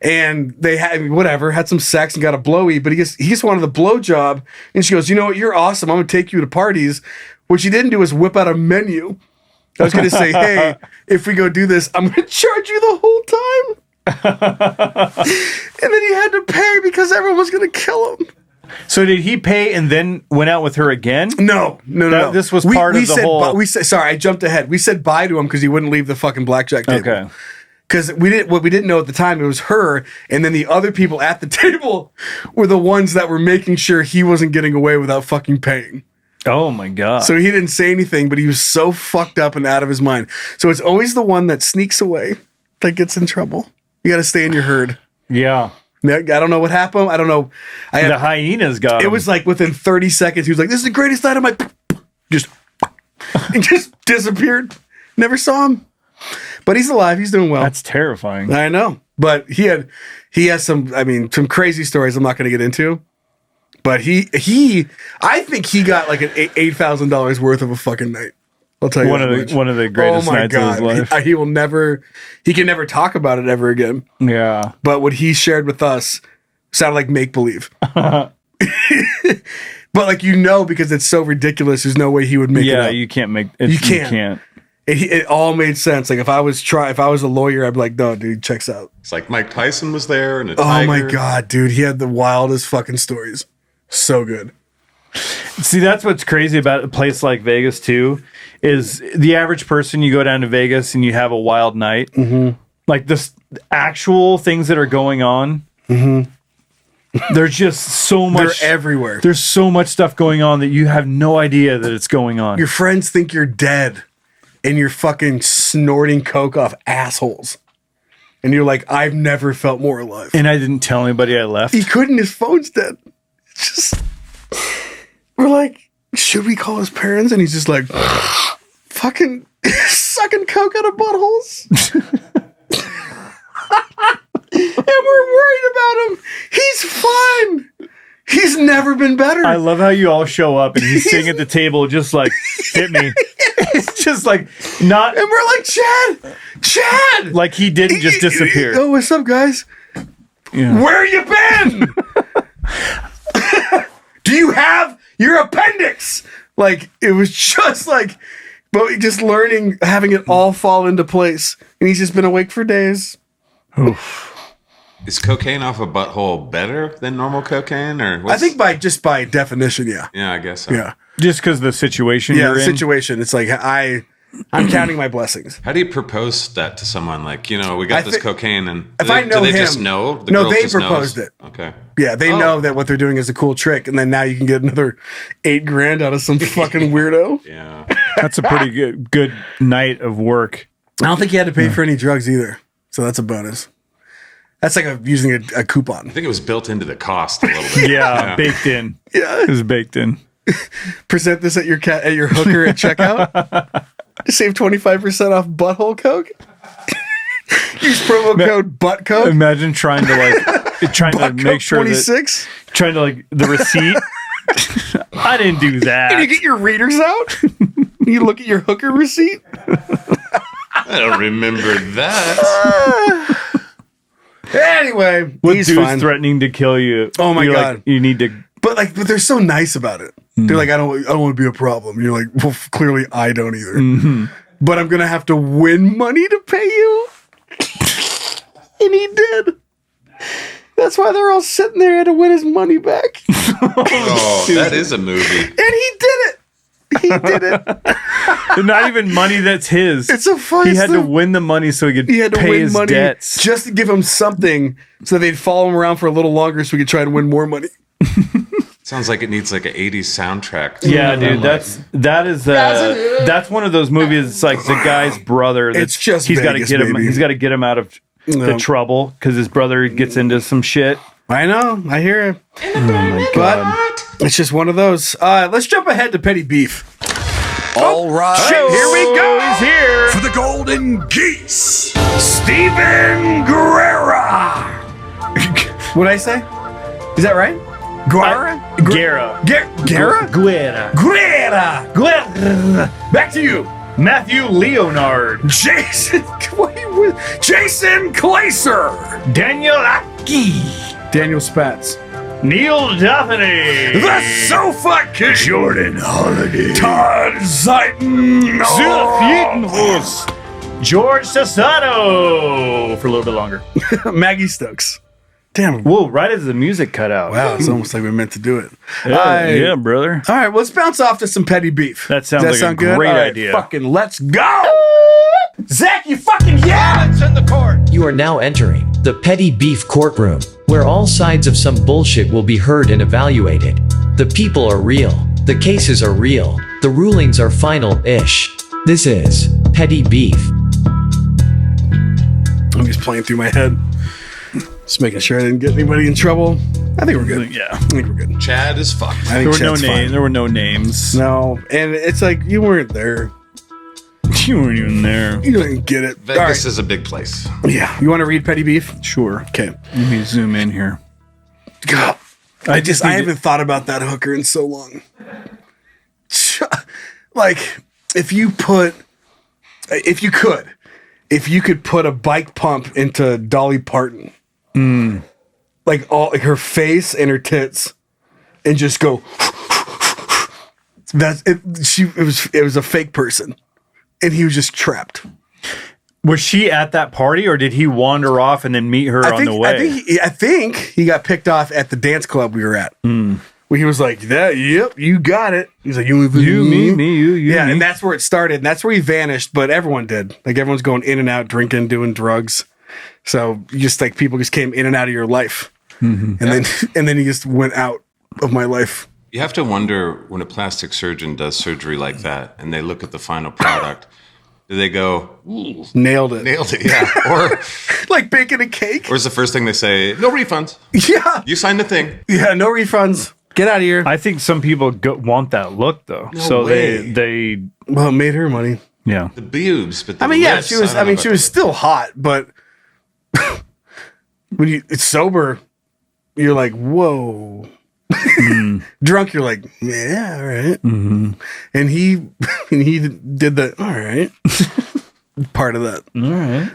S2: And they had some sex and got a blowy, but he just wanted the blow job. And she goes, you know what? You're awesome. I'm gonna take you to parties. What she didn't do is whip out a menu. I was gonna say, hey, if we go do this, I'm gonna charge you the whole time. And then he had to pay because everyone was gonna kill him.
S3: So did he pay and then went out with her again?
S2: No.
S3: This was part of the whole.
S2: We said sorry. I jumped ahead. We said bye to him because he wouldn't leave the fucking blackjack table.
S3: Okay.
S2: Because what we didn't know at the time, it was her, and then the other people at the table were the ones that were making sure he wasn't getting away without fucking paying.
S3: Oh my god!
S2: So he didn't say anything, but he was so fucked up and out of his mind. So it's always the one that sneaks away that gets in trouble. You got to stay in your herd.
S3: Yeah.
S2: I don't know what happened. I don't know.
S3: The hyenas got him.
S2: It was like within 30 seconds, he was like, "This is the greatest night of my," and just disappeared. Never saw him. But he's alive. He's doing well.
S3: That's terrifying.
S2: I know. But he has some crazy stories I'm not going to get into. But I think he got like an $8,000 worth of a fucking night. I'll tell you
S3: one of the greatest nights of his life.
S2: He can never talk about it ever again.
S3: Yeah.
S2: But what he shared with us sounded like make believe. But like, because it's so ridiculous, there's no way he would make it up.
S3: You can't make it. You can't.
S2: It all made sense. Like if I was a lawyer, I'd be like, no, dude, checks out.
S4: It's like Mike Tyson was there and a tiger.
S2: Oh my god, dude, he had the wildest fucking stories. So good.
S3: See, that's what's crazy about a place like Vegas too, is the average person, you go down to Vegas and you have a wild night. Mm-hmm. Like the actual things that are going on. Mm-hmm. There's just so much.
S2: They're everywhere.
S3: There's so much stuff going on that you have no idea that it's going on.
S2: Your friends think you're dead. And you're fucking snorting coke off assholes. And you're like, I've never felt more alive.
S3: And I didn't tell anybody I left.
S2: He couldn't, his phone's dead. We're like, should we call his parents? And he's just like, fucking sucking coke out of buttholes. And we're worried about him. He's fine. He's never been better.
S3: I love how you all show up and he's sitting at the table just like, hit me. It's just like not.
S2: And we're like, Chad.
S3: Like he didn't just disappear.
S2: Oh, what's up, guys?
S3: Yeah.
S2: Where you been? Do you have your appendix? Like it was just like, but just learning, having it all fall into place. And he's just been awake for days.
S3: Oof.
S4: Is cocaine off a butthole better than normal cocaine, or
S2: I think by definition, yeah.
S4: Yeah, I guess so.
S2: Yeah,
S3: just because the situation you're in.
S2: Yeah, the situation. It's like I'm counting my blessings.
S4: How do you propose that to someone? Like, we got this cocaine, and
S2: if I know
S4: do they
S2: him,
S4: just know?
S2: No, they proposed it.
S4: Okay.
S2: Yeah, they know that what they're doing is a cool trick, and then now you can get another $8,000 out of some fucking weirdo.
S4: Yeah,
S3: that's a pretty good night of work.
S2: I don't think you had to pay for any drugs either, so that's a bonus. That's like using a coupon.
S4: I think it was built into the cost a little bit.
S3: Yeah, baked in.
S2: Yeah,
S3: it was baked in.
S2: Present this at your hooker at checkout. Save 25% off butthole coke. Use promo code buttcoke.
S3: Imagine trying to make sure
S2: 26.
S3: Trying to the receipt. I didn't do that.
S2: And you get your readers out. You look at your hooker receipt.
S4: I don't remember that.
S2: Anyway,
S3: what
S2: he's
S3: dude's
S2: fine.
S3: threatening to kill you?
S2: Oh my god!
S3: Like, you need to.
S2: But they're so nice about it. They're like, I don't want to be a problem. You're like, well, clearly I don't either. Mm-hmm. But I'm gonna have to win money to pay you. And he did. That's why they're all sitting there. He had to win his money back.
S4: Oh, that is a movie.
S2: And he did it. He did it.
S3: Not even money that's his.
S2: It's a fun.
S3: He had to win the money so he could pay his debts.
S2: Just to give him something so they'd follow him around for a little longer so we could try to win more money.
S4: Sounds like it needs like an 80s soundtrack.
S3: Yeah, dude, that's one of those movies. It's like the guy's brother.
S2: It's just
S3: he's got to get him. He's got to get him out of the trouble because his brother gets into some shit.
S2: I know. I hear him.
S3: Oh my god!
S2: But it's just one of those. Let's jump ahead to petty beef.
S10: All right.
S6: Here we go.
S3: He's here.
S10: For the Golden Geese, Steven Guerrera.
S2: What'd I say? Is that right? Guerra?
S3: Guerra.
S2: Guerra?
S3: Guerra.
S2: Guerra.
S3: Guerra.
S2: Back to you.
S3: Matthew Leonard.
S2: Jason Glaser.
S3: Daniel Aki.
S2: Daniel Spatz.
S3: Neil Duffany.
S6: The Sofa King.
S10: Jordan Holiday.
S6: Todd Zeiton.
S3: George Sasato. For a little bit longer.
S2: Maggie Stokes. Damn.
S3: Whoa, right as the music cut out.
S2: Wow, it's almost like we meant to do it.
S3: Yeah, brother.
S2: All right, well, let's bounce off to some petty beef.
S3: That sounds
S2: Does
S3: like a great
S2: All right,
S3: idea.
S2: Fucking let's go. Zach, you fucking
S6: It's in the court.
S11: You are now entering the petty beef courtroom, where all sides of some bullshit will be heard and evaluated. The people are real. The cases are real. The rulings are final-ish. This is petty beef.
S2: I'm just playing through my head. Just making sure I didn't get anybody in trouble. I think we're good.
S3: Yeah.
S2: I think we're good.
S4: Chad is fucked.
S2: I think Chad's fine.
S3: There were no names.
S2: No, and it's like you weren't there.
S3: You weren't even there.
S2: You didn't get it.
S4: Vegas
S2: All right.
S4: is a big place.
S2: Yeah. You want to read petty beef?
S3: Sure.
S2: Okay.
S3: Let me zoom in here.
S2: God,
S3: I
S2: I haven't thought about that hooker in so long. Like, if you could put a bike pump into Dolly Parton, like her face and her tits, and just go. That's it. It was a fake person, and he was just trapped.
S3: Was she at that party, or did he wander off and then meet her on the way?
S2: I think he got picked off at the dance club we were at. Where he was like, "Yep, you got it." He's like, "You,
S3: me, you."
S2: Yeah,
S3: me.
S2: and that's where it started. And that's where he vanished. But everyone did. Like everyone's going in and out, drinking, doing drugs. So people just came in and out of your life, and then he just went out of my life.
S4: You have to wonder when a plastic surgeon does surgery like that and they look at the final product, do they go, ooh,
S2: Nailed it,
S4: yeah. Or
S2: like baking a cake.
S4: or is the first thing they say, no refunds.
S2: Yeah,
S4: You signed the thing.
S2: yeah, no refunds. Get out of here.
S3: I think some people want that look though, so
S4: way.
S3: they
S2: Well, it made her money.
S3: yeah.
S4: The boobs, but the
S2: I mean, yeah,
S4: lips,
S2: she was.
S4: don't
S2: I
S4: know
S2: mean,
S4: about
S2: she
S4: the
S2: was still hot, but when it's sober, you're like, whoa. Drunk, you're like, yeah, all right. And he did the all right part of that.
S3: All right.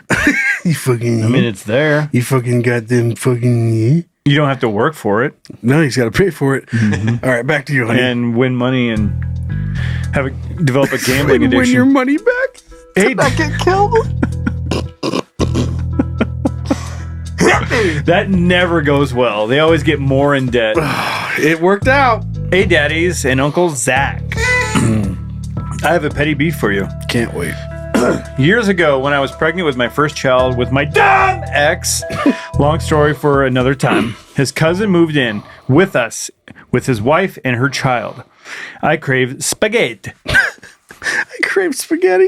S2: You fucking.
S3: I mean, it's there.
S2: you fucking got them fucking.
S3: You don't have to work for it
S2: No, he's got to pay for it. All right, back to you, honey.
S3: and win money and develop a gambling
S2: And
S3: addiction.
S2: win your money back.
S3: Hey,
S2: Not get killed.
S3: that never goes well. They always get more in debt.
S2: It worked out.
S3: Hey, daddies and Uncle Zach. I have a petty beef for you.
S2: Can't wait.
S3: Years ago, when I was pregnant with my first child with my dumb ex, long story for another time, his cousin moved in with us, with his wife and her child. I craved spaghetti.
S2: I crave spaghetti.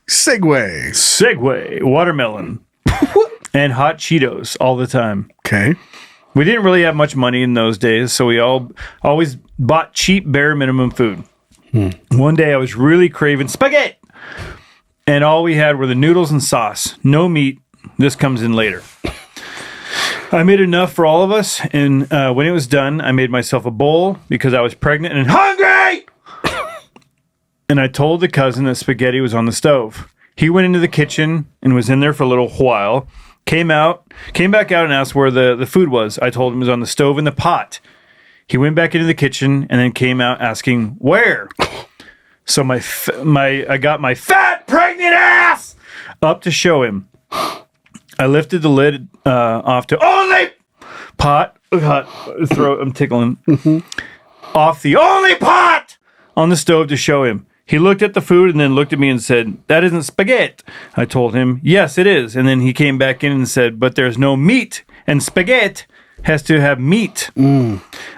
S3: Segway, watermelon, and hot Cheetos all the time.
S2: Okay.
S3: We didn't really have much money in those days, so we always bought cheap, bare minimum food. One day I was really craving spaghetti, and all we had were the noodles and sauce. No meat. This comes in later. I made enough for all of us, and when it was done, I made myself a bowl because I was pregnant and hungry! And I told the cousin that spaghetti was on the stove. He went into the kitchen and was in there for a little while. Came back out and asked where the food was. I told him it was on the stove in the pot. He went back into the kitchen and then came out asking where. So I got my fat pregnant ass up to show him. I lifted the lid off to only pot. Throat, I'm tickling. Off the only pot on the stove to show him. He looked at the food and then looked at me and said, "That isn't spaghetti." I told him, "Yes, it is." And then he came back in and said, "But there's no meat, and spaghetti has to have meat."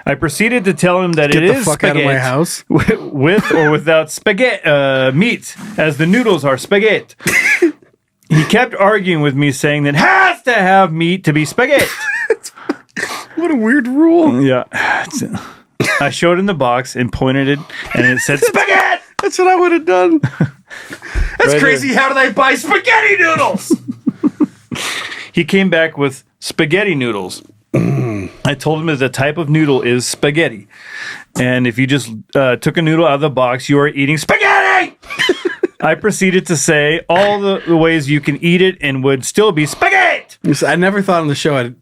S3: I proceeded to tell him that
S2: Get
S3: it
S2: the
S3: is
S2: fuck out of
S3: spaghetti
S2: my house.
S3: with or without spaghetti meat, as the noodles are spaghetti. He kept arguing with me, saying that has to have meat to be spaghetti.
S2: What a weird rule.
S3: Yeah. I showed him the box and pointed it, and it said spaghetti.
S2: That's what I would have done. That's
S3: Right
S2: crazy. How did I buy spaghetti noodles?
S3: He came back with spaghetti noodles. I told him that the type of noodle is spaghetti. And if you just took a noodle out of the box, you are eating spaghetti! I proceeded to say all the ways you can eat it and would still be spaghetti!
S2: I never thought on the show I'd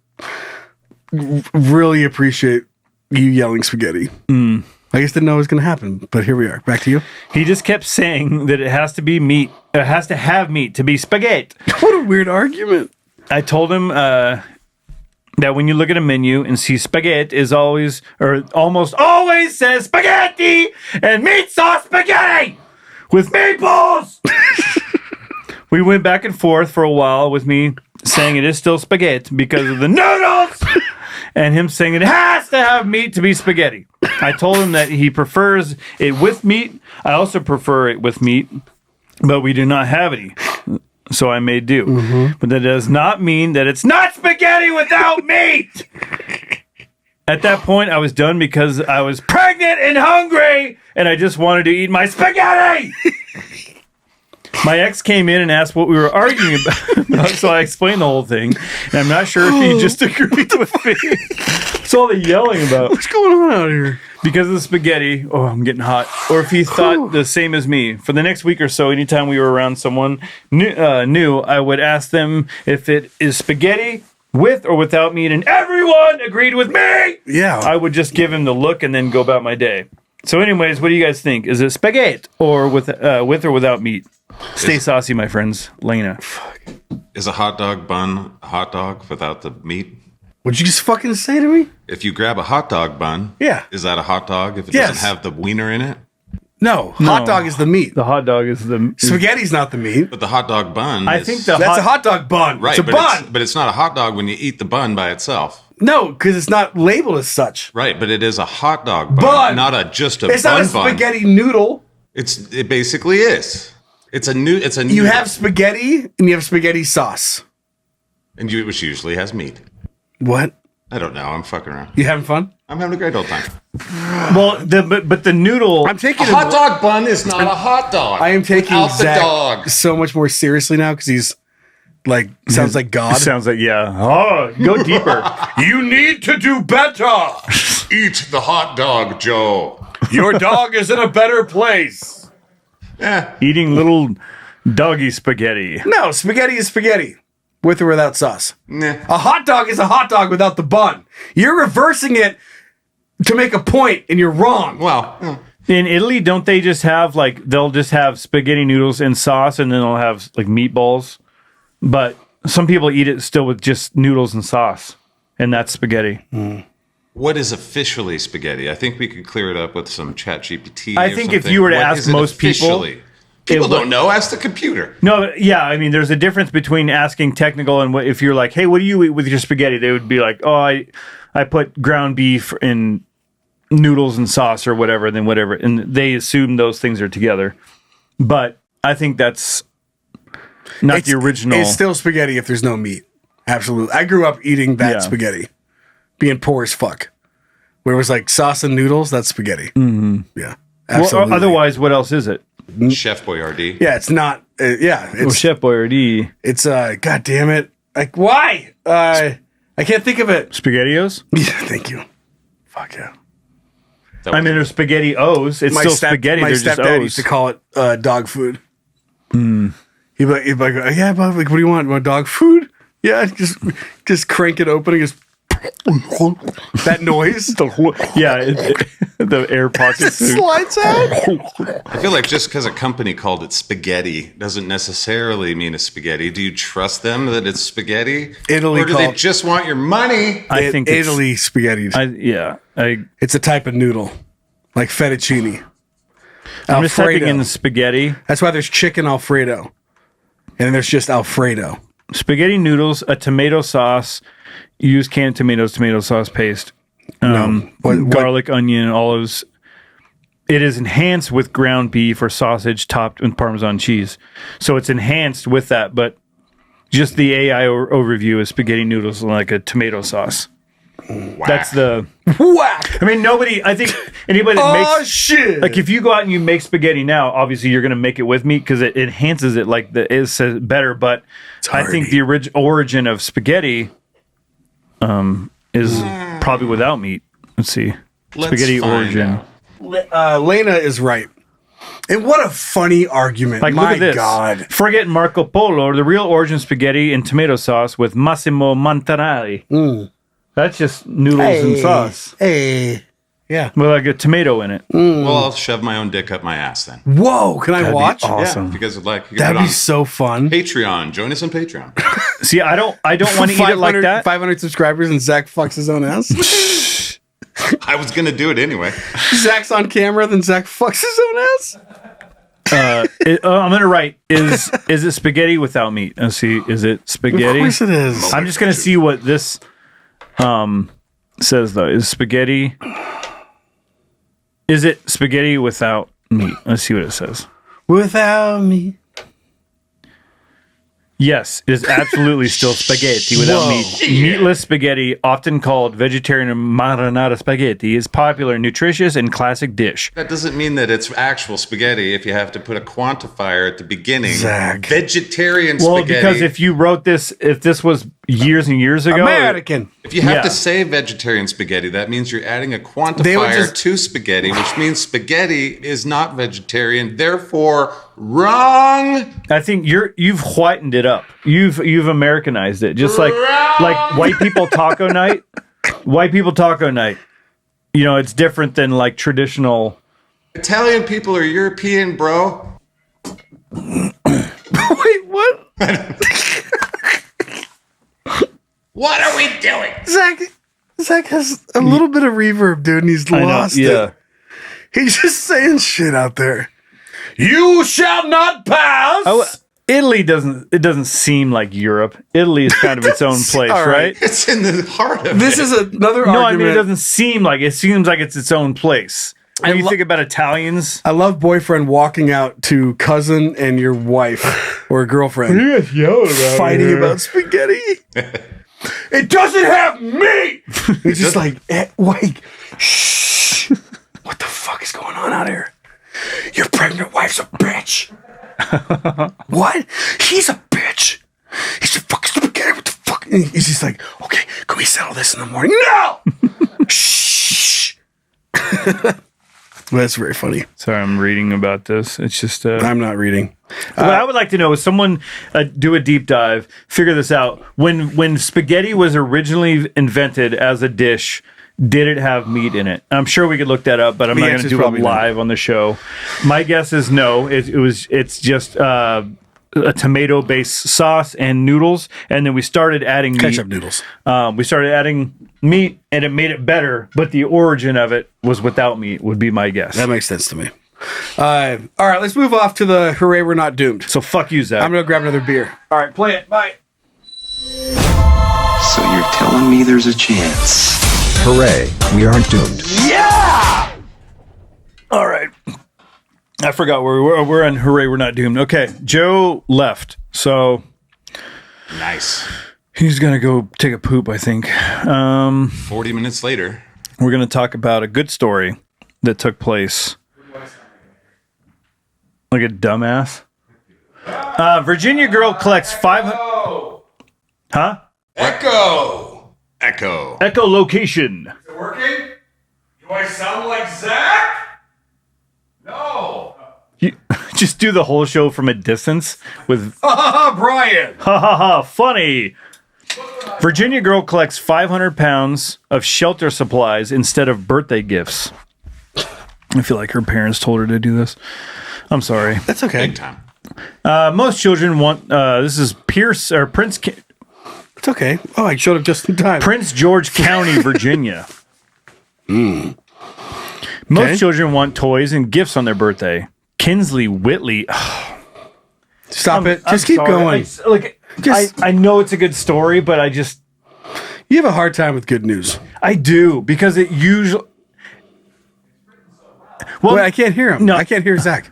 S2: really appreciate you yelling spaghetti. I just didn't know it was going to happen, but here we are. Back to you.
S3: He just kept saying that it has to be meat. It has to have meat to be spaghetti.
S2: What a weird argument.
S3: I told him that when you look at a menu and see spaghetti is always, or almost always says spaghetti and meat sauce spaghetti with meatballs. We went back and forth for a while with me saying it is still spaghetti because of the noodles and him saying it has to have meat to be spaghetti. I told him that he prefers it with meat. I also prefer it with meat, but we do not have any. So I may do. But that does not mean that it's not spaghetti without meat. At that point, I was done because I was pregnant and hungry, and I just wanted to eat my spaghetti. My ex came in and asked what we were arguing about, so I explained the whole thing. And I'm not sure if he just agreed with me. That's all the yelling about.
S2: What's going on out here?
S3: Because of the spaghetti, oh, I'm getting hot. Or if he thought the same as me. For the next week or so, anytime we were around someone new, I would ask them if it is spaghetti with or without meat, and everyone agreed with me.
S2: Yeah.
S3: I would just give him the look and then go about my day. So anyways, what do you guys think? Is it spaghetti or with or without meat? Stay saucy, my friends. Lena.
S4: Is a hot dog bun a hot dog without the meat?
S2: What'd you just fucking say to me?
S4: If you grab a hot dog bun, is that a hot dog if it doesn't have the wiener in it?
S2: No, hot dog is the meat.
S3: The hot dog is the...
S2: Spaghetti's not the meat.
S4: But the hot dog bun
S3: I think that's
S2: a hot dog bun.
S4: Right,
S2: It's a bun.
S4: but it's not a hot dog when you eat the bun by itself.
S2: No, because it's not labeled as such.
S4: Right, but it is a hot dog bun, not just a
S2: It's
S4: bun
S2: not a
S4: bun.
S2: spaghetti noodle.
S4: It basically is. It's a new.
S2: You have spaghetti and you have spaghetti sauce.
S4: And which usually has meat.
S2: What?
S4: I don't know. I'm fucking around.
S2: You having fun?
S4: I'm having a great old time.
S3: Well, but the noodle.
S2: I'm taking
S4: a hot dog bun is not a hot dog.
S2: I am taking
S4: without the
S2: Zach
S4: dog.
S2: so much more seriously now because he's like sounds like God.
S3: Sounds like Oh, go deeper.
S6: You need to do better.
S4: Eat the hot dog, Joe.
S6: Your dog is in a better place.
S3: Eating little doggy spaghetti.
S2: No, spaghetti is spaghetti. With or without sauce.
S4: Nah.
S2: A hot dog is a hot dog without the bun. You're reversing it to make a point, and you're wrong.
S4: Well,
S3: in Italy, don't they just have they'll just have spaghetti noodles and sauce, and then they'll have like meatballs? But some people eat it still with just noodles and sauce, and that's spaghetti.
S4: what is officially spaghetti? I think we could clear it up with some chat GPT.
S3: I think if you were to ask most people...
S4: People don't know. Ask the computer.
S3: No, yeah. I mean, there's a difference between asking technical and if you're like, hey, what do you eat with your spaghetti? They would be like, oh, I put ground beef in noodles and sauce or whatever, then whatever. And they assume those things are together. But I think that's not the original.
S2: It's still spaghetti if there's no meat. Absolutely. I grew up eating that spaghetti. Being poor as fuck. Where it was like sauce and noodles, that's spaghetti.
S3: Mm-hmm.
S2: Yeah. Absolutely.
S3: Well, otherwise, what else is it?
S4: Chef Boyardee.
S2: Yeah, it's not. It's
S3: Chef Boyardee.
S2: It's God damn it! Like why? I can't think of it.
S3: SpaghettiOs.
S2: Yeah, thank you. Fuck yeah.
S3: I mean, there's spaghetti O's. It's still spaghetti.
S2: My
S3: They're just
S2: stepdad
S3: O's.
S2: used to call it dog food.
S3: Mm.
S2: He'd be like, yeah, but like, what do you want? Want dog food? Yeah, just crank it open and just that noise.
S3: The air pockets
S2: slides out.
S4: I feel like just because a company called it spaghetti doesn't necessarily mean a spaghetti. Do you trust them that it's spaghetti?
S2: Italy
S4: or do they just want your money?
S2: I think Italy spaghetti.
S3: It's
S2: a type of noodle, like fettuccine.
S3: I'm just typing in the spaghetti.
S2: That's why there's chicken Alfredo, and there's just Alfredo.
S3: Spaghetti noodles, a tomato sauce. Use canned tomatoes, tomato sauce paste, garlic, onion, olives. It is enhanced with ground beef or sausage topped with Parmesan cheese. So it's enhanced with that, but just the AI overview is spaghetti noodles like a tomato sauce. That's the
S2: whack.
S3: I mean, I think anybody that makes
S2: shit.
S3: like if you go out and you make spaghetti now, obviously you're gonna make it with meat because it enhances it like it says better. But I think the origin of spaghetti is probably without meat. Let's see. Spaghetti origin.
S2: Lena is right. And what a funny argument.
S3: Like,
S2: My
S3: look at this.
S2: God.
S3: Forget Marco Polo, the real origin spaghetti and tomato sauce with Massimo Montanari. That's just noodles and sauce.
S2: Hey. Yeah.
S3: With like a tomato in it.
S4: Well, I'll shove my own dick up my ass then.
S2: Whoa, can I watch?
S3: Awesome.
S4: Yeah, if you guys would like. You can
S2: That'd
S4: put
S2: be
S4: on
S2: so fun.
S4: Patreon. Join us on Patreon.
S3: See, I don't want to eat it like that.
S2: 500 subscribers and Zach fucks his own ass.
S4: I was going to do it anyway.
S2: Zach's on camera, then Zach fucks his own ass.
S3: I'm gonna write is it spaghetti without meat? Let's see, is it spaghetti?
S2: Of course it is.
S3: I'm just gonna see what this says though. Is spaghetti? Is it spaghetti without meat? Let's see what it says.
S2: Without me.
S3: Yes, it is absolutely still spaghetti without meat. Meatless spaghetti, often called vegetarian marinara spaghetti, is popular, nutritious, and classic dish.
S4: That doesn't mean that it's actual spaghetti if you have to put a quantifier at the beginning.
S2: Zach.
S4: Vegetarian
S3: Well,
S4: spaghetti.
S3: because if you wrote this, if this was years and years ago,
S2: American.
S4: If you have
S3: Yeah.
S4: to say vegetarian spaghetti, that means you're adding a quantifier to spaghetti, which means spaghetti is not vegetarian. Therefore, wrong.
S3: I think you've whitened it up. You've Americanized it, just like white people taco night. White people taco night. You know, it's different than like traditional.
S4: Italian people are European, bro.
S2: Wait, what?
S4: What are we doing?
S2: Zach has a little bit of reverb, dude, and he's lost it. He's just saying shit out there.
S6: You shall not pass.
S3: Italy doesn't seem like Europe. Italy is kind of its own place, right?
S4: It's in the heart of
S2: This
S4: it.
S2: is another argument.
S3: No, I mean it doesn't seem like it. Seems like it's its own place. When you think about Italians,
S2: I love boyfriend walking out to cousin and your wife or girlfriend fighting about spaghetti.
S6: It doesn't have meat.
S2: It's just like, wait, shh. What the fuck is going on out here? Your pregnant wife's a bitch. What? He's a bitch. He's a fucking spaghetti. What the fuck? And he's just like, okay, can we settle this in the morning? No. Shh. Well, that's very funny.
S3: sorry, I'm reading about this. It's just
S2: I'm not reading.
S3: what I would like to know is someone do a deep dive, figure this out. When spaghetti was originally invented as a dish, did it have meat in it? I'm sure we could look that up, but I'm
S2: The
S3: not going to
S2: answer's
S3: do it
S2: probably no.
S3: live on the show. My guess is no. It's just a tomato-based sauce and noodles, and then we started adding meat.
S2: Ketchup noodles.
S3: We started adding meat, and it made it better. But the origin of it was without meat. Would be my guess.
S2: That makes sense to me. All right, let's move off to the hooray, we're not doomed.
S3: So fuck you, Zach.
S2: I'm going to grab another beer.
S3: All right, play it. Bye.
S10: So you're telling me there's a chance?
S12: Hooray, we aren't doomed.
S3: All right. I forgot where we were. We're on Hooray, We're Not Doomed. Okay, Joe left, so
S4: Nice.
S3: he's going to go take a poop, I think.
S4: 40 minutes later.
S3: We're going to talk about a good story that took place. Like a dumbass. Virginia girl collects 500... Huh?
S6: Echo.
S3: Echolocation.
S6: Is it working? Do I sound like Zach? No.
S3: You, just do the whole show from a distance with...
S6: Bryan.
S3: Ha ha ha, funny. Virginia girl collects 500 pounds of shelter supplies instead of birthday gifts. I feel like her parents told her to do this. I'm sorry.
S2: That's okay.
S4: Big time.
S3: Most children want, this is Prince
S2: It's okay. Oh, I showed up just in time.
S3: Prince George County, Virginia. Most children want toys and gifts on their birthday. Kinsley Whitley.
S2: Stop it.
S3: I'm
S2: Just keep
S3: sorry.
S2: going.
S3: I know it's a good story, but
S2: You have a hard time with good news.
S3: I do, because it usually...
S2: Well, wait, I can't hear him.
S3: No.
S2: I can't hear Zach.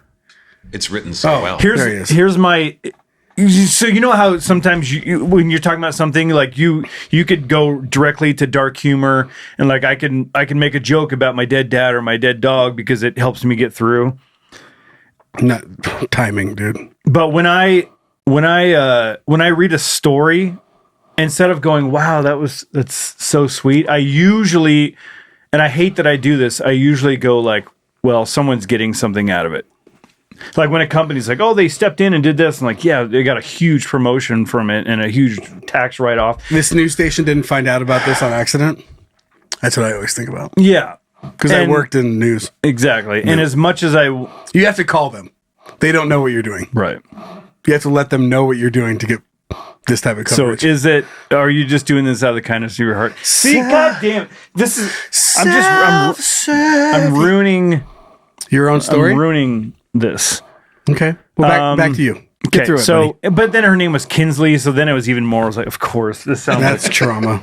S4: It's written so well.
S2: There he is.
S3: Here's my... So you know how sometimes when you're talking about something like you could go directly to dark humor and like I can make a joke about my dead dad or my dead dog because it helps me get through.
S2: Not timing, dude.
S3: But when I read a story, instead of going, wow, that's so sweet, I usually, and I hate that I do this, I usually go like, well, someone's getting something out of it. Like when a company's like, oh, they stepped in and did this, and like, yeah, they got a huge promotion from it and a huge tax write-off.
S2: This news station didn't find out about this on accident. That's what I always think about.
S3: Yeah.
S2: Because I worked in news.
S3: Exactly.
S2: Yeah.
S3: And as much as
S2: you have to call them. They don't know what you're doing.
S3: Right.
S2: You have to let them know what you're doing to get this type of coverage.
S3: So are you just doing this out of the kindness of your heart? See, goddamn, this is, I'm ruining
S2: your own story.
S3: I'm ruining this.
S2: Okay. Well, back to you. Get through it.
S3: So, buddy. But then her name was Kinsley, so then it was even more. I was like, of course, this sounds
S2: that's trauma.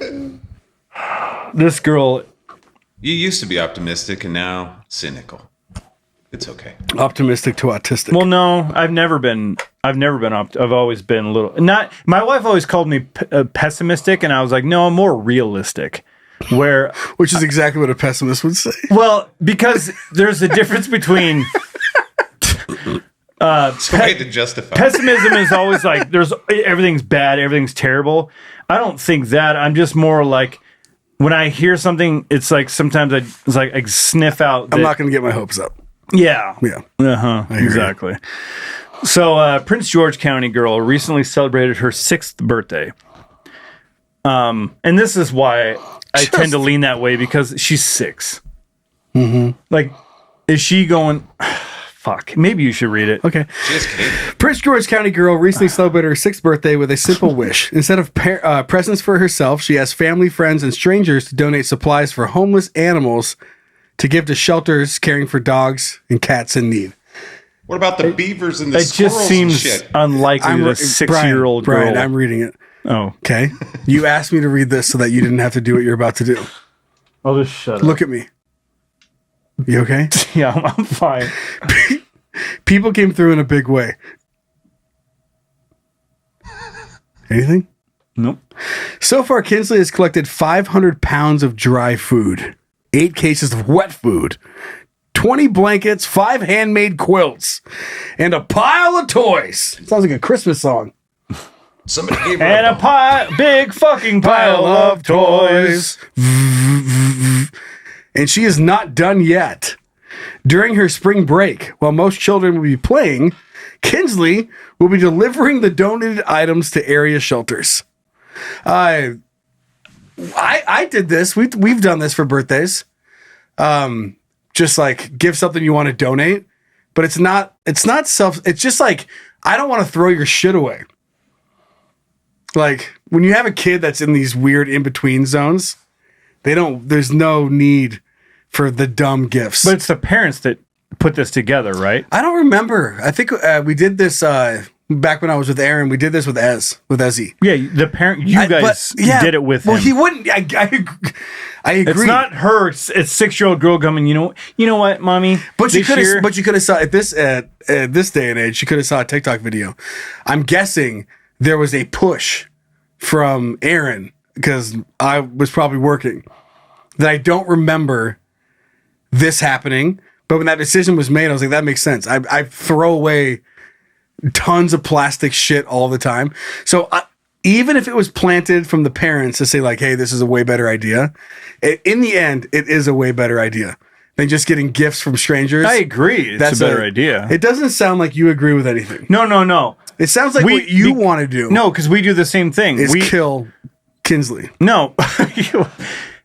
S3: This girl.
S4: You used to be optimistic and now cynical. It's okay.
S2: Optimistic to autistic.
S3: Well, no, I've never been. I've always been a little. Not. My wife always called me pessimistic, and I was like, no, I'm more realistic.
S2: Which is exactly what a pessimist would say.
S3: Well, because there's a difference between.
S4: It's a way to justify.
S3: Pessimism is always like everything's bad, everything's terrible. I don't think that. I'm just more like when I hear something, it's like sometimes I sniff out.
S2: I'm not going to get my hopes up.
S3: Yeah.
S2: Yeah.
S3: Exactly. So, Prince George County girl recently celebrated her 6th birthday. And this is why I tend to lean that way because she's 6.
S2: Mm-hmm.
S3: Like, is she going? Fuck. Maybe you should read it.
S2: Okay. Prince George County girl recently celebrated her 6th birthday with a simple wish. Instead of presents for herself, she asked family, friends, and strangers to donate supplies for homeless animals to give to shelters caring for dogs and cats in need.
S4: What about the beavers and the squirrels?
S3: It just seems
S4: and shit?
S3: unlikely that a 6-year-old girl.
S2: Bryan, I'm reading it.
S3: Oh.
S2: Okay. You asked me to read this so that you didn't have to do what you're about to do.
S3: I'll just shut up.
S2: Look at me. You okay?
S3: Yeah, I'm fine.
S2: People came through in a big way. Anything?
S3: Nope.
S2: So far, Kinsley has collected 500 pounds of dry food, 8 cases of wet food, 20 blankets, 5 handmade quilts, and a pile of toys. Sounds like a Christmas song.
S4: Somebody gave her
S3: and a big fucking pile of toys.
S2: And she is not done yet. During her spring break, while most children will be playing, Kinsley will be delivering the donated items to area shelters. I did this. We've done this for birthdays. Just like give something you want to donate, but it's not it's just like, I don't want to throw your shit away. Like when you have a kid that's in these weird in-between zones, there's no need for the dumb gifts.
S3: But it's the parents that put this together, right?
S2: I don't remember. I think we did this back when I was with Aaron. We did this with Ezzy.
S3: Yeah, the parent. You guys did it with him.
S2: Well, he wouldn't. I agree.
S3: It's not her. It's 6-year-old girl coming. You know what, mommy?
S2: But you could have saw at this day and age. You could have saw a TikTok video. I'm guessing there was a push from Aaron because I was probably working that I don't remember this happening. But when that decision was made, I was like, that makes sense. I throw away tons of plastic shit all the time. So even if it was planted from the parents to say like, hey, this is a way better idea, in the end, it is a way better idea than just getting gifts from strangers.
S3: I agree. It's a better idea.
S2: It doesn't sound like you agree with anything.
S3: No.
S2: It sounds like what you want to do.
S3: No, because we do the same thing.
S2: Is kill Kinsley.
S3: No.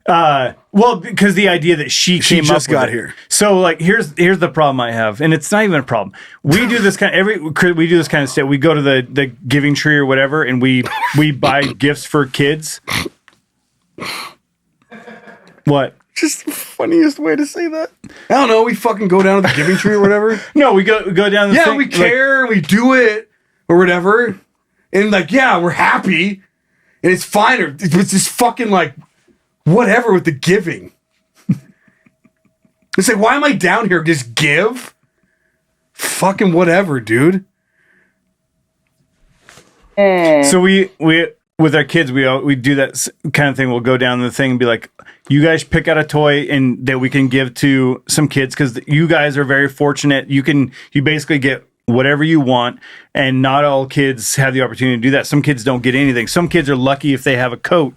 S3: Well, because the idea that she came up
S2: just
S3: with
S2: got
S3: it.
S2: here.
S3: So, like, here's the problem I have, and it's not even a problem. We do this kind of stuff. We go to the Giving Tree or whatever, and we buy gifts for kids. What?
S2: Just the funniest way to say that. I don't know. We fucking go down to the Giving Tree or whatever.
S3: No, we go down the thing.
S2: We care, and we do it or whatever, and like, yeah, we're happy, and it's fine. Or it's just fucking like. Whatever with the giving. It's like, why am I down here? Just give? Fucking whatever, dude.
S3: So we with our kids, we do that kind of thing. We'll go down the thing and be like, you guys pick out a toy and that we can give to some kids because you guys are very fortunate. You basically get whatever you want, and not all kids have the opportunity to do that. Some kids don't get anything. Some kids are lucky if they have a coat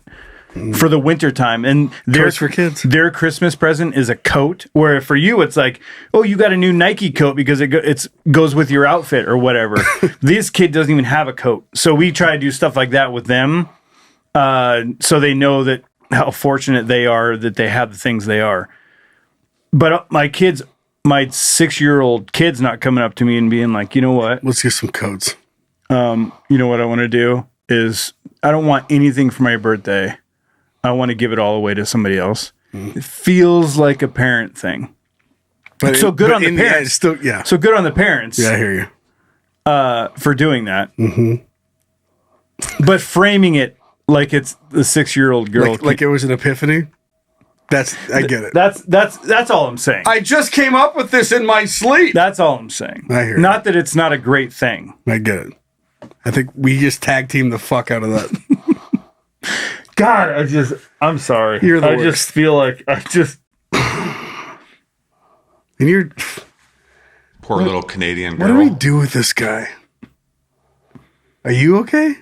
S3: for the winter time, and
S2: for kids,
S3: their Christmas present is a coat. Where for you, it's like, oh, you got a new Nike coat because it goes with your outfit or whatever. This kid doesn't even have a coat, so we try to do stuff like that with them, so they know that how fortunate they are that they have the things they are. But my 6-year-old kid's not coming up to me and being like, you know what?
S2: Let's get some coats.
S3: You know what I want to do is I don't want anything for my birthday. I want to give it all away to somebody else. It feels like a parent thing.
S2: But
S3: so good on the parents.
S2: So
S3: good on the parents.
S2: Yeah, I hear you.
S3: For doing that.
S2: Mm-hmm.
S3: But framing it like it's the 6-year-old girl.
S2: Like it was an epiphany. I get it.
S3: That's all I'm saying.
S2: I just came up with this in my sleep.
S3: That's all I'm saying.
S2: I hear
S3: Not that it's not a great thing.
S2: I get it. I think we just tag team the fuck out of that.
S3: God, I'm sorry.
S2: You're the
S3: I
S2: worst.
S3: just feel like
S2: and you're
S4: poor little Canadian girl.
S2: What do we do with this guy? Are you okay?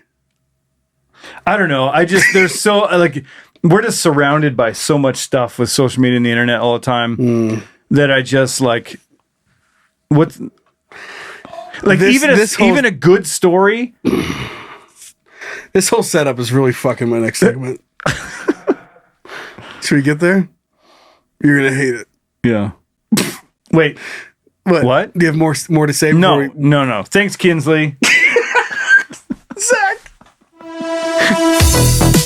S3: I don't know. There's so like we're just surrounded by so much stuff with social media and the internet all the time that I just like what like even a good story.
S2: This whole setup is really fucking my next segment. Should we get there? You're gonna hate it.
S3: Yeah. Wait. What?
S2: Do you have more to say?
S3: No. Thanks, Kinsley.
S2: Zach.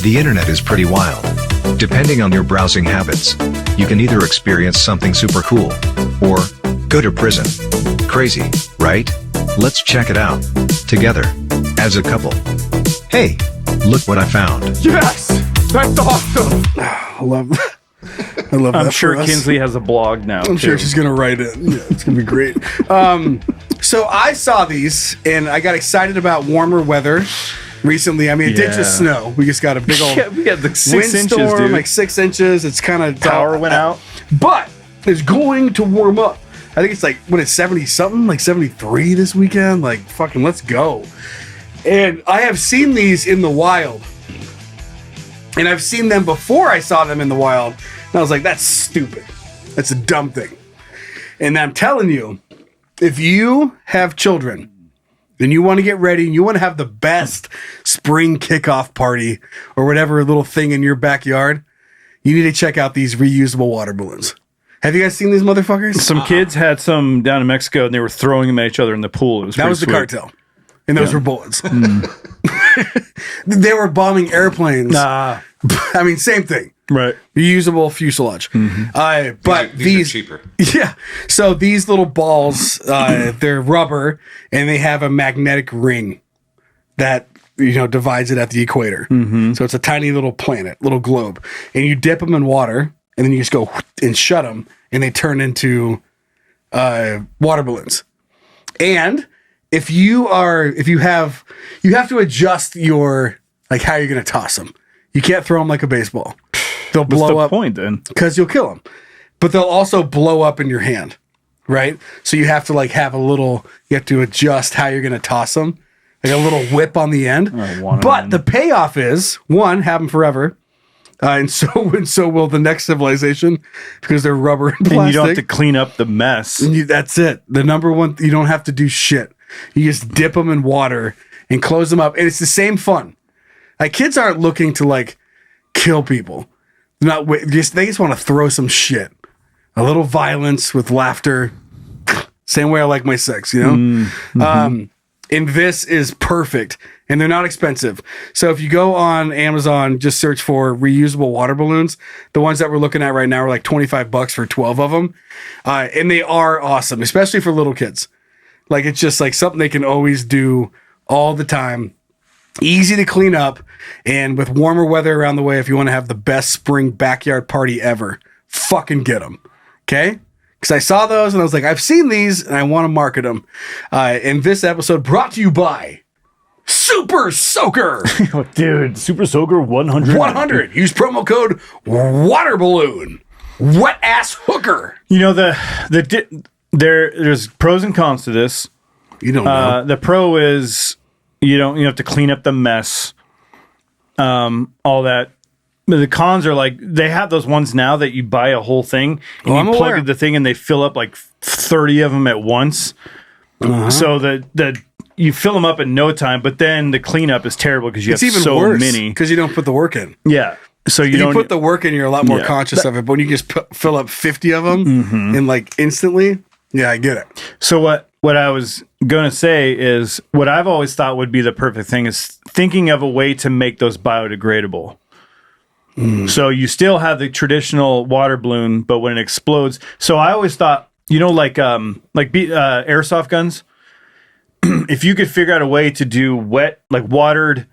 S12: The internet is pretty wild. Depending on your browsing habits, you can either experience something super cool or go to prison. Crazy, right? Let's check it out together as a couple. Hey, look what I found.
S3: Yes! That's awesome!
S2: I love that. I love that.
S3: I'm sure Kinsley has a blog now.
S2: I'm sure she's gonna write it. Yeah, it's gonna be great. So I saw these and I got excited about warmer weather recently. I mean, it did just snow. We just got a big old
S3: we got the 6 inches, dude.
S2: like 6 inches. It's kind of
S3: power went out,
S2: but it's going to warm up. I think it's like when it's 70 something, like 73 this weekend. Like fucking, let's go. And I have seen these in the wild. And I've seen them before I saw them in the wild. And I was like, that's stupid. That's a dumb thing. And I'm telling you, if you have children and you want to get ready and you want to have the best spring kickoff party or whatever little thing in your backyard, you need to check out these reusable water balloons. Have you guys seen these motherfuckers?
S3: Some kids had some down in Mexico and they were throwing them at each other in the pool. That
S2: was the cartel. And those were bullets. They were bombing airplanes.
S3: Nah.
S2: I mean, same thing.
S3: Right.
S2: Reusable fuselage. But
S4: these are cheaper.
S2: Yeah. So these little balls, they're rubber and they have a magnetic ring that, divides it at the equator. So it's a tiny little planet, little globe. And you dip them in water and then you just go and shut them and they turn into water balloons. And you have to adjust your, like how you're going to toss them. You can't throw them like a baseball. They'll blow up.
S3: Point then?
S2: Because you'll kill them. But they'll also blow up in your hand, right? So you have to you have to adjust how you're going to toss them. Like a little whip on the end. But the payoff is, one, have them forever. And so will the next civilization because they're rubber and plastic.
S3: And you don't have to clean up the mess.
S2: That's it. The number one, you don't have to do shit. You just dip them in water and close them up. And it's the same fun. Like kids aren't looking to kill people. They just want to throw some shit. A little violence with laughter. Same way I like my sex, And this is perfect. And they're not expensive. So if you go on Amazon, just search for reusable water balloons. The ones that we're looking at right now are like $25 for 12 of them. And they are awesome, especially for little kids. Like it's just like something they can always do all the time. Easy to clean up, and with warmer weather around the way, if you want to have the best spring backyard party ever, fucking get them. Okay? Because I saw those and I was like, I've seen these and I want to market them. And this episode brought to you by Super Soaker.
S3: Oh, dude, Super Soaker 100.
S2: 100. Use promo code water balloon. Wet ass hooker.
S3: You know, there's pros and cons to this.
S2: You don't know.
S3: The pro is you have to clean up the mess. All that. The cons are like they have those ones now that you buy a whole thing and you plug the thing and they fill up like 30 of them at once. So that you fill them up in no time, but then the cleanup is terrible because you have so many.
S2: Because you don't put the work in.
S3: Yeah. So
S2: you don't put the work in, you're a lot more conscious of it. But when you just fill up 50 of them and like instantly, I get it.
S3: So what I was going to say is what I've always thought would be the perfect thing is thinking of a way to make those biodegradable. So you still have the traditional water balloon, but when it explodes. So I always thought, like airsoft guns, if you could figure out a way to do watered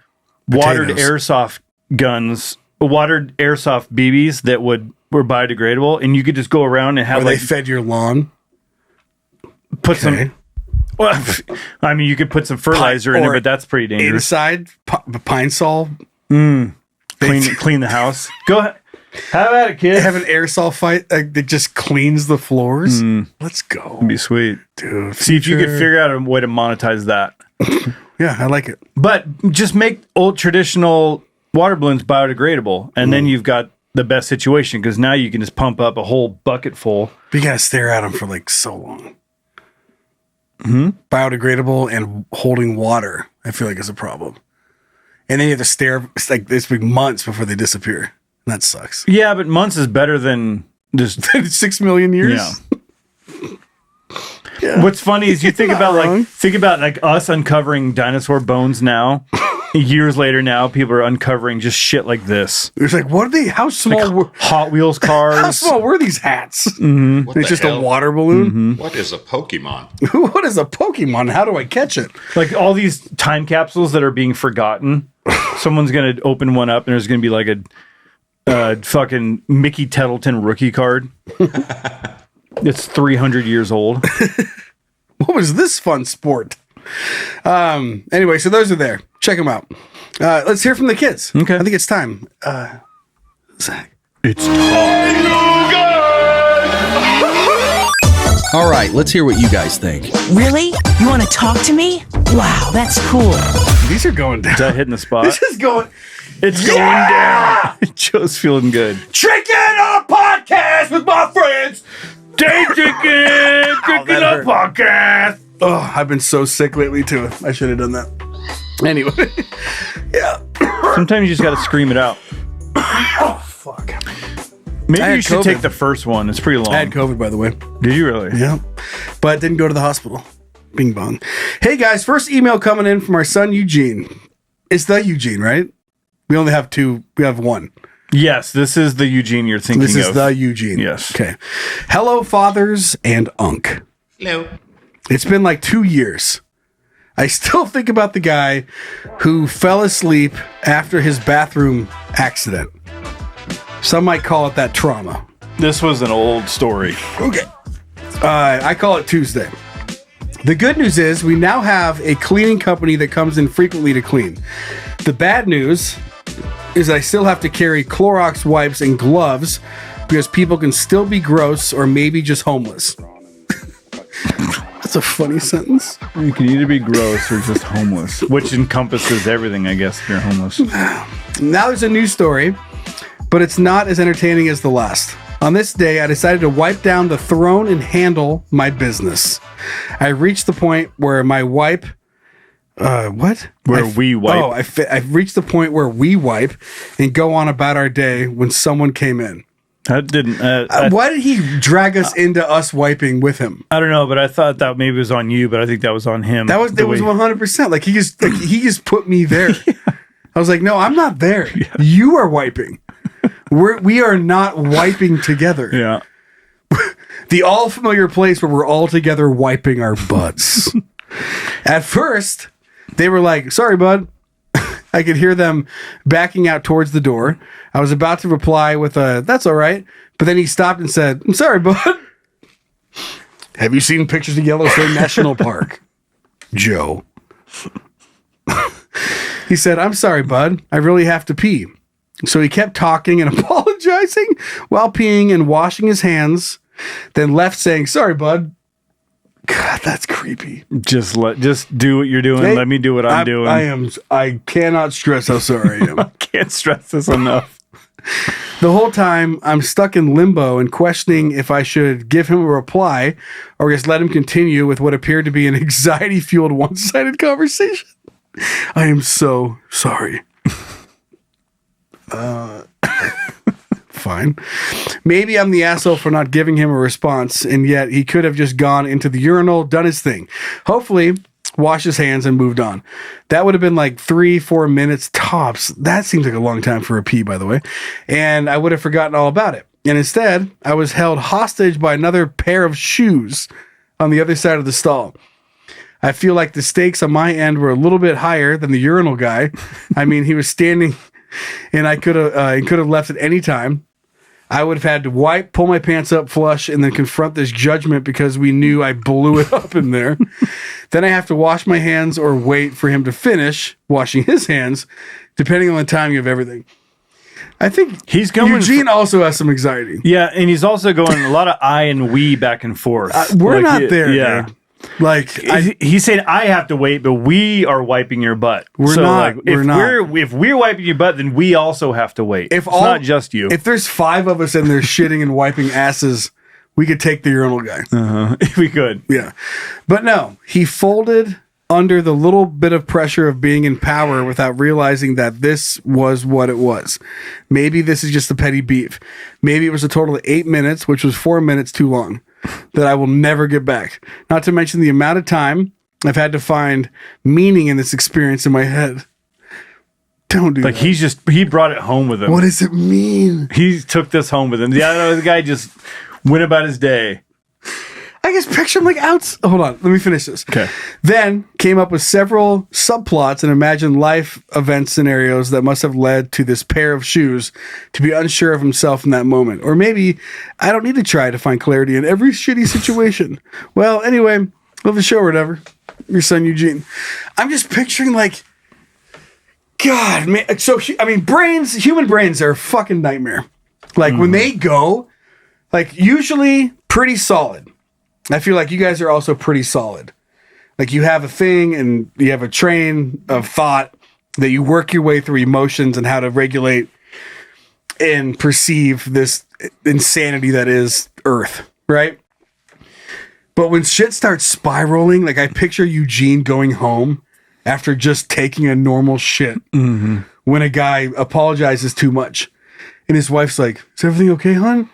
S3: airsoft guns, watered airsoft BBs that were biodegradable, and you could just go around and have
S2: they fed your lawn.
S3: Put some. Well, I mean, you could put some fertilizer in it, but that's pretty dangerous.
S2: Inside pine sol.
S3: Clean the house. Go ahead. Have at it, kid.
S2: Have an aerosol fight that just cleans the floors. Let's go.
S3: It'd be sweet,
S2: dude.
S3: See if you could figure out a way to monetize that.
S2: Yeah, I like it.
S3: But just make old traditional water balloons biodegradable, and then you've got the best situation because now you can just pump up a whole bucket full.
S2: But you gotta stare at them for like so long. Biodegradable and holding water, I feel like is a problem. And then you have to stare like this big months before they disappear. That sucks.
S3: Yeah, but months is better than just
S2: 6 million years.
S3: Yeah. What's funny is you think about like us uncovering dinosaur bones now. Years later, now people are uncovering just shit like this.
S2: It's like, what are they? How small?
S3: Like Hot Wheels cars.
S2: How small were these hats?
S4: It's
S2: just a water balloon.
S4: What is a Pokemon?
S2: What is a Pokemon? How do I catch it?
S3: Like all these time capsules that are being forgotten. Someone's gonna open one up and there's gonna be like a fucking Mickey Tettleton rookie card. It's 300 years old.
S2: What was this fun sport? Anyway, so those are there. Check them out. Let's hear from the kids.
S3: Okay.
S2: I think it's time. Zach.
S3: It's time.
S13: All right, let's hear what you guys think.
S5: Really? You want to talk to me? Wow, that's cool.
S2: These are going down.
S3: Is that hitting the spot?
S2: This is going.
S3: It's going down. Joe's feeling good.
S2: Drinking on a podcast with my friends.
S3: Day drinking on a podcast.
S2: Oh, I've been so sick lately too. I should have done that. Anyway, yeah.
S3: Sometimes you just got to scream it out.
S2: Oh, fuck.
S3: Maybe you should take the first one. It's pretty long.
S2: I had COVID, by the way.
S3: Did you really?
S2: Yeah. But didn't go to the hospital. Bing bong. Hey, guys. First email coming in from our son, Eugene. It's the Eugene, right? We only have two. We have one.
S3: Yes, this is the Eugene you're thinking of.
S2: This is the Eugene.
S3: Yes.
S2: Okay. Hello, fathers and Unk.
S4: Hello.
S2: It's been like 2 years. I still think about the guy who fell asleep after his bathroom accident. Some might call it that trauma.
S3: This was an old story.
S2: Okay. I call it Tuesday. The good news is we now have a cleaning company that comes in frequently to clean. The bad news is I still have to carry Clorox wipes and gloves because people can still be gross or maybe just homeless. That's a funny sentence.
S3: You can either be gross or just homeless, which encompasses everything, I guess, if you're homeless.
S2: Now there's a new story, but it's not as entertaining as the last. On this day, I decided to wipe down the throne and handle my business. I reached the point where my wipe... what?
S3: We wipe.
S2: Oh, I've reached the point where we wipe and go on about our day when someone came in.
S3: That didn't.
S2: Why did he drag us into us wiping with him?
S3: I don't know, but I thought that maybe was on you, but I think that was on him.
S2: That was 100%. Like he just put me there. Yeah. I was like, no, I'm not there. Yeah. You are wiping. We are not wiping together.
S3: Yeah.
S2: The all familiar place where we're all together wiping our butts. At first, they were like, sorry, bud. I could hear them backing out towards the door. I was about to reply with a, that's all right. But then he stopped and said, I'm sorry, bud. Have you seen pictures of Yellowstone National Park? Joe. He said, "I'm sorry, bud. I really have to pee." So he kept talking and apologizing while peeing and washing his hands, then left saying, "Sorry, bud." God, that's creepy.
S3: Just do what you're doing.
S2: Hey,
S3: Let me do what I'm doing.
S2: I cannot stress how sorry I am.
S3: I can't stress this enough.
S2: The whole time I'm stuck in limbo and questioning if I should give him a reply or just let him continue with what appeared to be an anxiety-fueled one-sided conversation. I am so sorry. Fine. Maybe I'm the asshole for not giving him a response, and yet he could have just gone into the urinal, done his thing. Hopefully, washed his hands and moved on. That would have been like 3-4 minutes tops. That seems like a long time for a pee, by the way. And I would have forgotten all about it. And instead, I was held hostage by another pair of shoes on the other side of the stall. I feel like the stakes on my end were a little bit higher than the urinal guy. I mean, he was standing, and I could have left at any time. I would have had to wipe, pull my pants up, flush, and then confront this judgment because we knew I blew it up in there. Then I have to wash my hands or wait for him to finish washing his hands, depending on the timing of everything. I think
S3: he's going.
S2: Eugene also has some anxiety.
S3: Yeah, and he's also going a lot of I and we back and forth.
S2: We're not there. Yeah. Dude. Like
S3: he's saying, I have to wait, but we are wiping your butt.
S2: We're not.
S3: If we're wiping your butt, then we also have to wait. It's not just you.
S2: If there's 5 of us and they're shitting and wiping asses, we could take the urinal guy.
S3: We could.
S2: Yeah, but no, he folded under the little bit of pressure of being in power without realizing that this was what it was. Maybe this is just a petty beef. Maybe it was a total of 8 minutes, which was 4 minutes too long, that I will never get back. Not to mention the amount of time I've had to find meaning in this experience in my head. Don't do that.
S3: He brought it home with him.
S2: What does it mean?
S3: He took this home with him. The guy just went about his day.
S2: I guess picture him like hold on, let me finish this.
S3: Okay.
S2: Then came up with several subplots and imagined life event scenarios that must have led to this pair of shoes to be unsure of himself in that moment. Or maybe I don't need to try to find clarity in every shitty situation. Well, anyway, love the show or whatever. Your son Eugene. I'm just picturing like, God, man. So I mean, human brains are a fucking nightmare. Like when they go, like usually pretty solid. I feel like you guys are also pretty solid. Like you have a thing and you have a train of thought that you work your way through emotions and how to regulate and perceive this insanity that is Earth, right? But when shit starts spiraling, like I picture Eugene going home after just taking a normal shit when a guy apologizes too much. And his wife's like, "Is everything okay, hon?"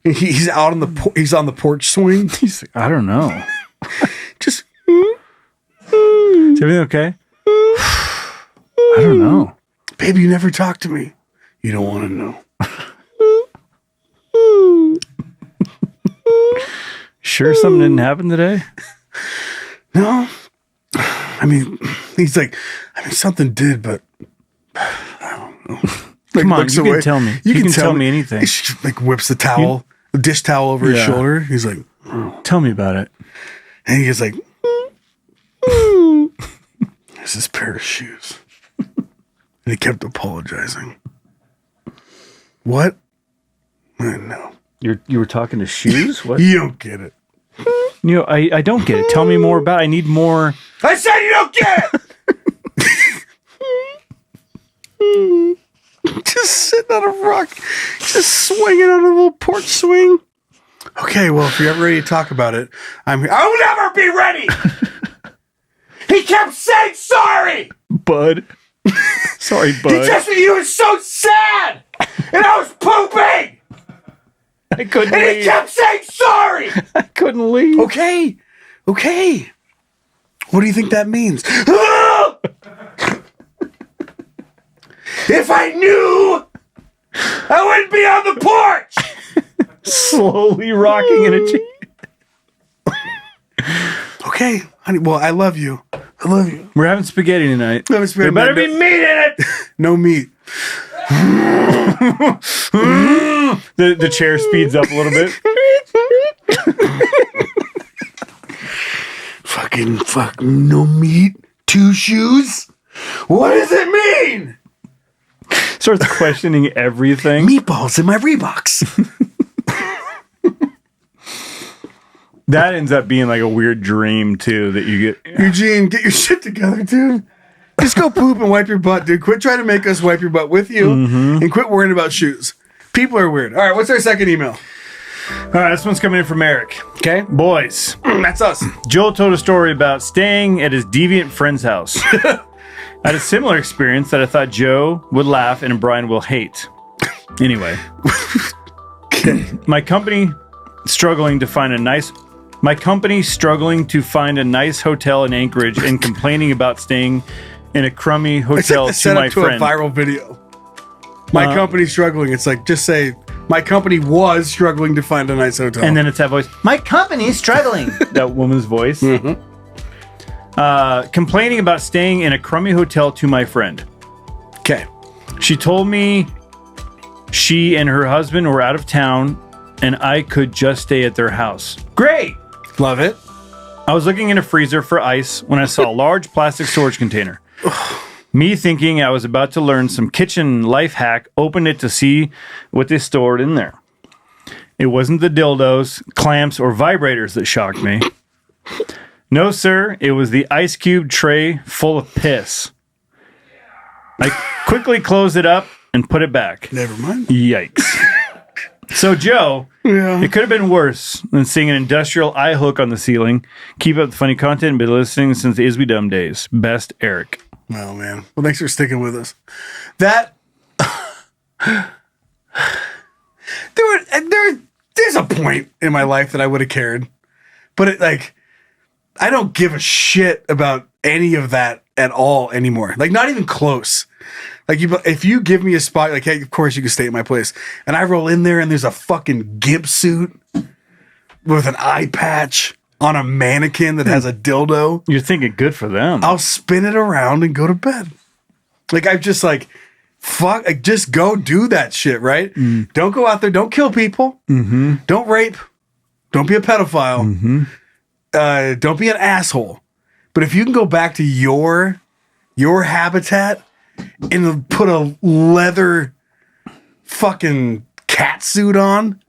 S2: And he's out on he's on the porch swing.
S3: He's like, I don't know.
S2: Just
S3: is everything okay? I don't know.
S2: Baby, you never talk to me. You don't want to know.
S3: Sure something didn't happen today?
S2: No. I mean, he's like, something did, but I don't know. Like,
S3: come on, you can tell me. You can tell me anything.
S2: She like whips the towel, the dish towel over his shoulder. He's like,
S3: oh. Tell me about it.
S2: And he's like, there's this pair of shoes. And he kept apologizing. What? No.
S3: You were talking to shoes? What?
S2: You don't get it.
S3: You know, I don't get it. Tell me more about it. I need more.
S2: I said you don't get it! Just sitting on a rock, just swinging on a little porch swing. Okay, well, if you're ever ready to talk about it, I'm here. I'll never be ready! He kept saying sorry!
S3: Bud. Sorry, bud.
S2: He was so sad! And I was pooping!
S3: I couldn't
S2: leave.
S3: And
S2: he kept saying sorry!
S3: I couldn't leave.
S2: Okay. What do you think that means? If I knew, I wouldn't be on the porch.
S3: Slowly rocking in a chair.
S2: Okay, honey. Well, I love you.
S3: We're having spaghetti tonight. There better be meat in it.
S2: No meat.
S3: The chair speeds up a little bit.
S2: Fucking no meat. 2 shoes. What does it mean?
S3: Starts questioning everything.
S2: Meatballs in my Reeboks.
S3: That ends up being like a weird dream too that you get.
S2: Eugene, get your shit together, dude. Just go poop and wipe your butt, dude. Quit trying to make us wipe your butt with you and quit worrying about shoes. People are weird. All right, what's our second email?
S3: All right, this one's coming in from Eric.
S2: Okay.
S3: Boys.
S2: That's us.
S3: Joel told a story about staying at his deviant friend's house. I had a similar experience that I thought Joe would laugh and Bryan will hate. Anyway. My company struggling to find a nice hotel in Anchorage and complaining about staying in a crummy hotel to my friend.
S2: A viral video. My company's struggling. It's like, just say, my company was struggling to find a nice hotel.
S3: And then it's that voice. My company's struggling. That woman's voice. Complaining about staying in a crummy hotel to my friend.
S2: Okay.
S3: She told me she and her husband were out of town and I could just stay at their house. Great.
S2: Love it.
S3: I was looking in a freezer for ice when I saw a large plastic storage container. Me thinking I was about to learn some kitchen life hack, opened it to see what they stored in there. It wasn't the dildos, clamps, or vibrators that shocked me. No, sir, it was the ice cube tray full of piss. I quickly closed it up and put it back.
S2: Never mind.
S3: Yikes. So, Joe, it could have been worse than seeing an industrial eye hook on the ceiling. Keep up the funny content and been listening since the Isby Dumb days. Best, Eric.
S2: Oh, man. Well, thanks for sticking with us. That... there's a point in my life that I would have cared. But, I don't give a shit about any of that at all anymore. Not even close. If you give me a spot, hey, of course you can stay at my place. And I roll in there and there's a fucking gimp suit with an eye patch on a mannequin that has a dildo.
S3: You're thinking good for them.
S2: I'll spin it around and go to bed. I'm just fuck, just go do that shit, right? Don't go out there. Don't kill people. Don't rape. Don't be a pedophile. Don't be an asshole. But if you can go back to your habitat and put a leather fucking cat suit on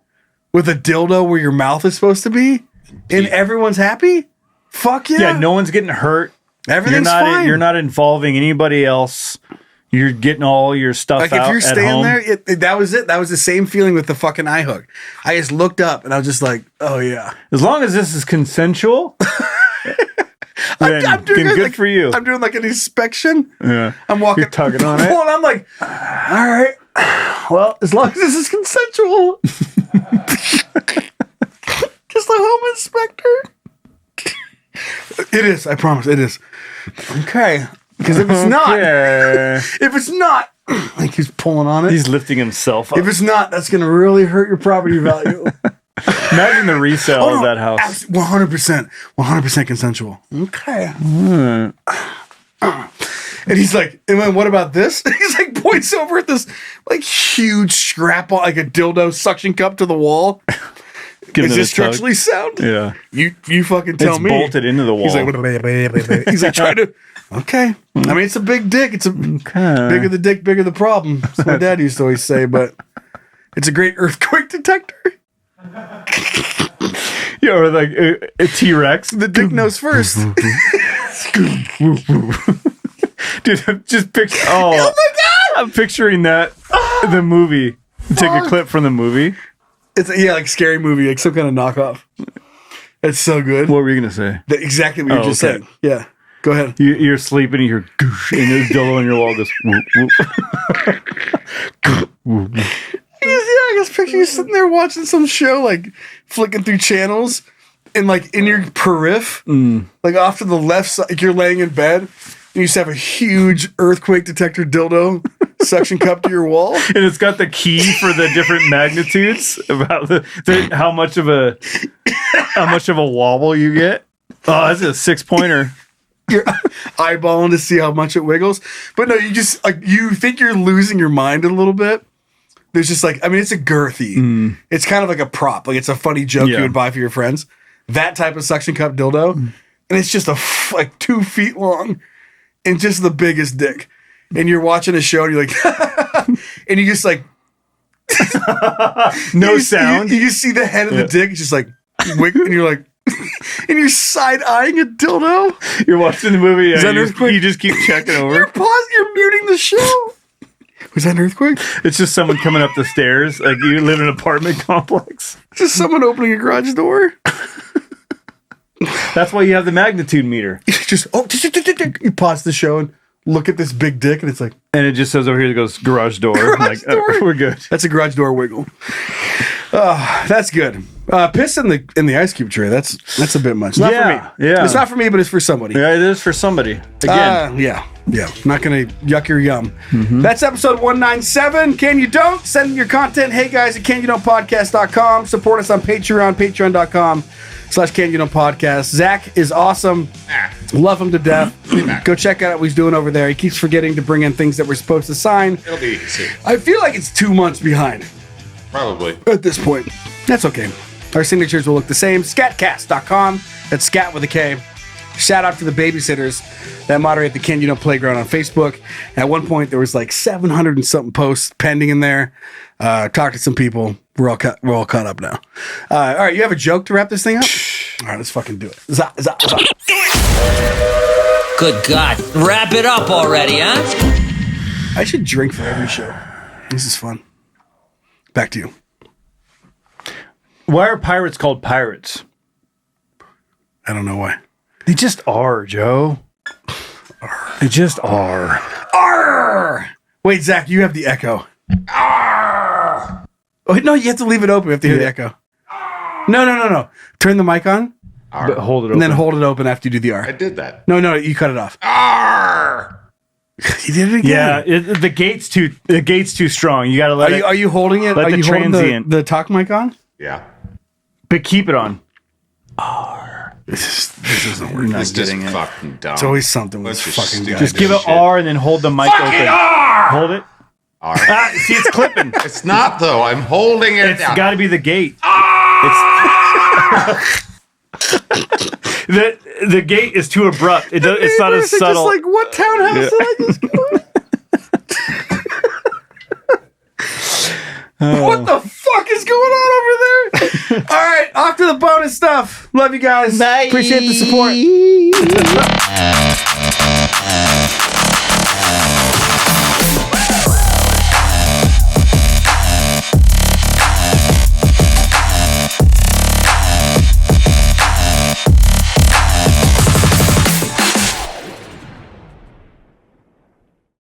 S2: with a dildo where your mouth is supposed to be and everyone's happy, fuck yeah.
S3: Yeah, no one's getting hurt.
S2: Everything's fine.
S3: You're not involving anybody else. You're getting all your stuff out
S2: if you're staying
S3: home.
S2: there, that was it. That was the same feeling with the fucking eye hook. I just looked up and I was just like, oh yeah.
S3: As long as this is consensual,
S2: I'm doing
S3: good for you.
S2: I'm doing an inspection.
S3: Yeah.
S2: I'm walking.
S3: You're tugging on it.
S2: And I'm like, all right. Well, as long as this is consensual. Just a home inspector. It is. I promise. It is. Okay. Because if it's not, he's pulling on it.
S3: He's lifting himself up.
S2: If it's not, that's going to really hurt your property value.
S3: Imagine the resale of that house.
S2: 100% consensual. Okay. And he's like, and then what about this? He's points over at this huge scrap, a dildo suction cup to the wall. Is this structurally sound?
S3: Yeah.
S2: You fucking tell
S3: it's
S2: me.
S3: It's bolted into the wall.
S2: He's trying to. Okay. I mean, it's a big dick. It's bigger the dick, bigger the problem. That's what my dad used to always say, but it's a great earthquake detector.
S3: Yeah, or a T-Rex.
S2: The dick knows first.
S3: Dude, I'm just picturing.
S2: Oh my God!
S3: I'm picturing that. The movie. Take a clip from the movie.
S2: It's scary movie, some kind of knockoff. It's so good.
S3: What were you gonna say?
S2: Exactly what you just said. Yeah. Go ahead.
S3: You're sleeping and you hear goosh, and there's dildo on your wall goes whoop, whoop.
S2: I guess picture you sitting there watching some show, flicking through channels, and in your periph, off to the left side, you're laying in bed, and you just have a huge earthquake detector dildo suction cup to your wall,
S3: and it's got the key for the different magnitudes about the how much of a wobble you get. Oh, that's a 6-pointer.
S2: You're eyeballing to see how much it wiggles, but no, you just you think you're losing your mind a little bit. There's just it's a girthy. It's kind of like a prop. It's a funny joke you would buy for your friends. That type of suction cup dildo, and it's just 2 feet long. and just the biggest dick. And you're watching a show and you're like, and you just like,
S3: no sound.
S2: You see the head of the dick, it's just like, and you're like, and you're side eyeing a dildo.
S3: You're watching the movie.
S2: Is that an earthquake?
S3: You just keep checking over.
S2: You're muting the show. Was that an earthquake?
S3: It's just someone coming up the stairs. Like you live in an apartment complex.
S2: Just someone opening a garage door.
S3: That's why you have the magnitude meter.
S2: You pause the show and look at this big dick, and it's like,
S3: and it just says over here, it goes garage door.
S2: Garage door.
S3: We're good.
S2: That's a garage door wiggle. Oh, that's good. Piss in the ice cube tray. That's a bit much. Not for me.
S3: Yeah.
S2: It's not for me, but it's for somebody.
S3: Yeah, it is for somebody. Again.
S2: Yeah. Not gonna yuck your yum. That's episode 197. Can you don't? Send your content. Hey guys at canyoudon'tpodcast.com. Support us on Patreon, patreon.com/canyoudon'tpodcast. Zach is awesome. Love him to death. Go check out what he's doing over there. He keeps forgetting to bring in things that we're supposed to sign.
S4: It'll be easy.
S2: I feel like it's 2 months behind.
S4: Probably.
S2: At this point. That's okay. Our signatures will look the same. Scatcast.com. That's scat with a K. Shout out to the babysitters that moderate the Can You Know Playground on Facebook. At one point, there was like 700 and something posts pending in there. Talked to some people. We're all caught up now. All right, you have a joke to wrap this thing up? All right, let's fucking do it. Zah.
S5: Good God. Wrap it up already, huh?
S2: I should drink for every show. This is fun. Back to you.
S3: Why are pirates called pirates?
S2: I don't know why.
S3: They just are, Joe. They just are.
S2: Arr! Wait, Zach, you have the echo. Arr! Oh, no, you have to leave it open. We have to hear the echo. No. Turn the mic on.
S3: But hold it open.
S2: And then hold it open after you do the R.
S4: I did that.
S2: No, you cut it off.
S4: Arr!
S2: You did it again.
S3: Yeah, the gate's too strong. You got to let it.
S2: Are you holding it?
S3: Let
S2: Are
S3: the
S2: you holding
S3: transient.
S2: the talk mic on?
S4: Yeah.
S3: But keep it on.
S2: This isn't working.
S3: You're not
S4: It's just
S3: getting it.
S4: fucking dumb.
S2: It's always something with
S4: Bunch of
S2: fucking
S4: stupid
S2: guys.
S3: Just give it
S4: shit.
S3: R and then hold the mic
S4: Fucking
S3: open.
S4: R!
S3: Hold it.
S4: R.
S3: See, it's clipping.
S4: It's not though. I'm holding it.
S3: It's got to be the gate. The gate is too abrupt. It's not as subtle.
S2: Just like, what townhouse did I just go in? What the fuck is going on over there? All right, off to the bonus stuff. Love you guys.
S5: Bye.
S2: Appreciate the support.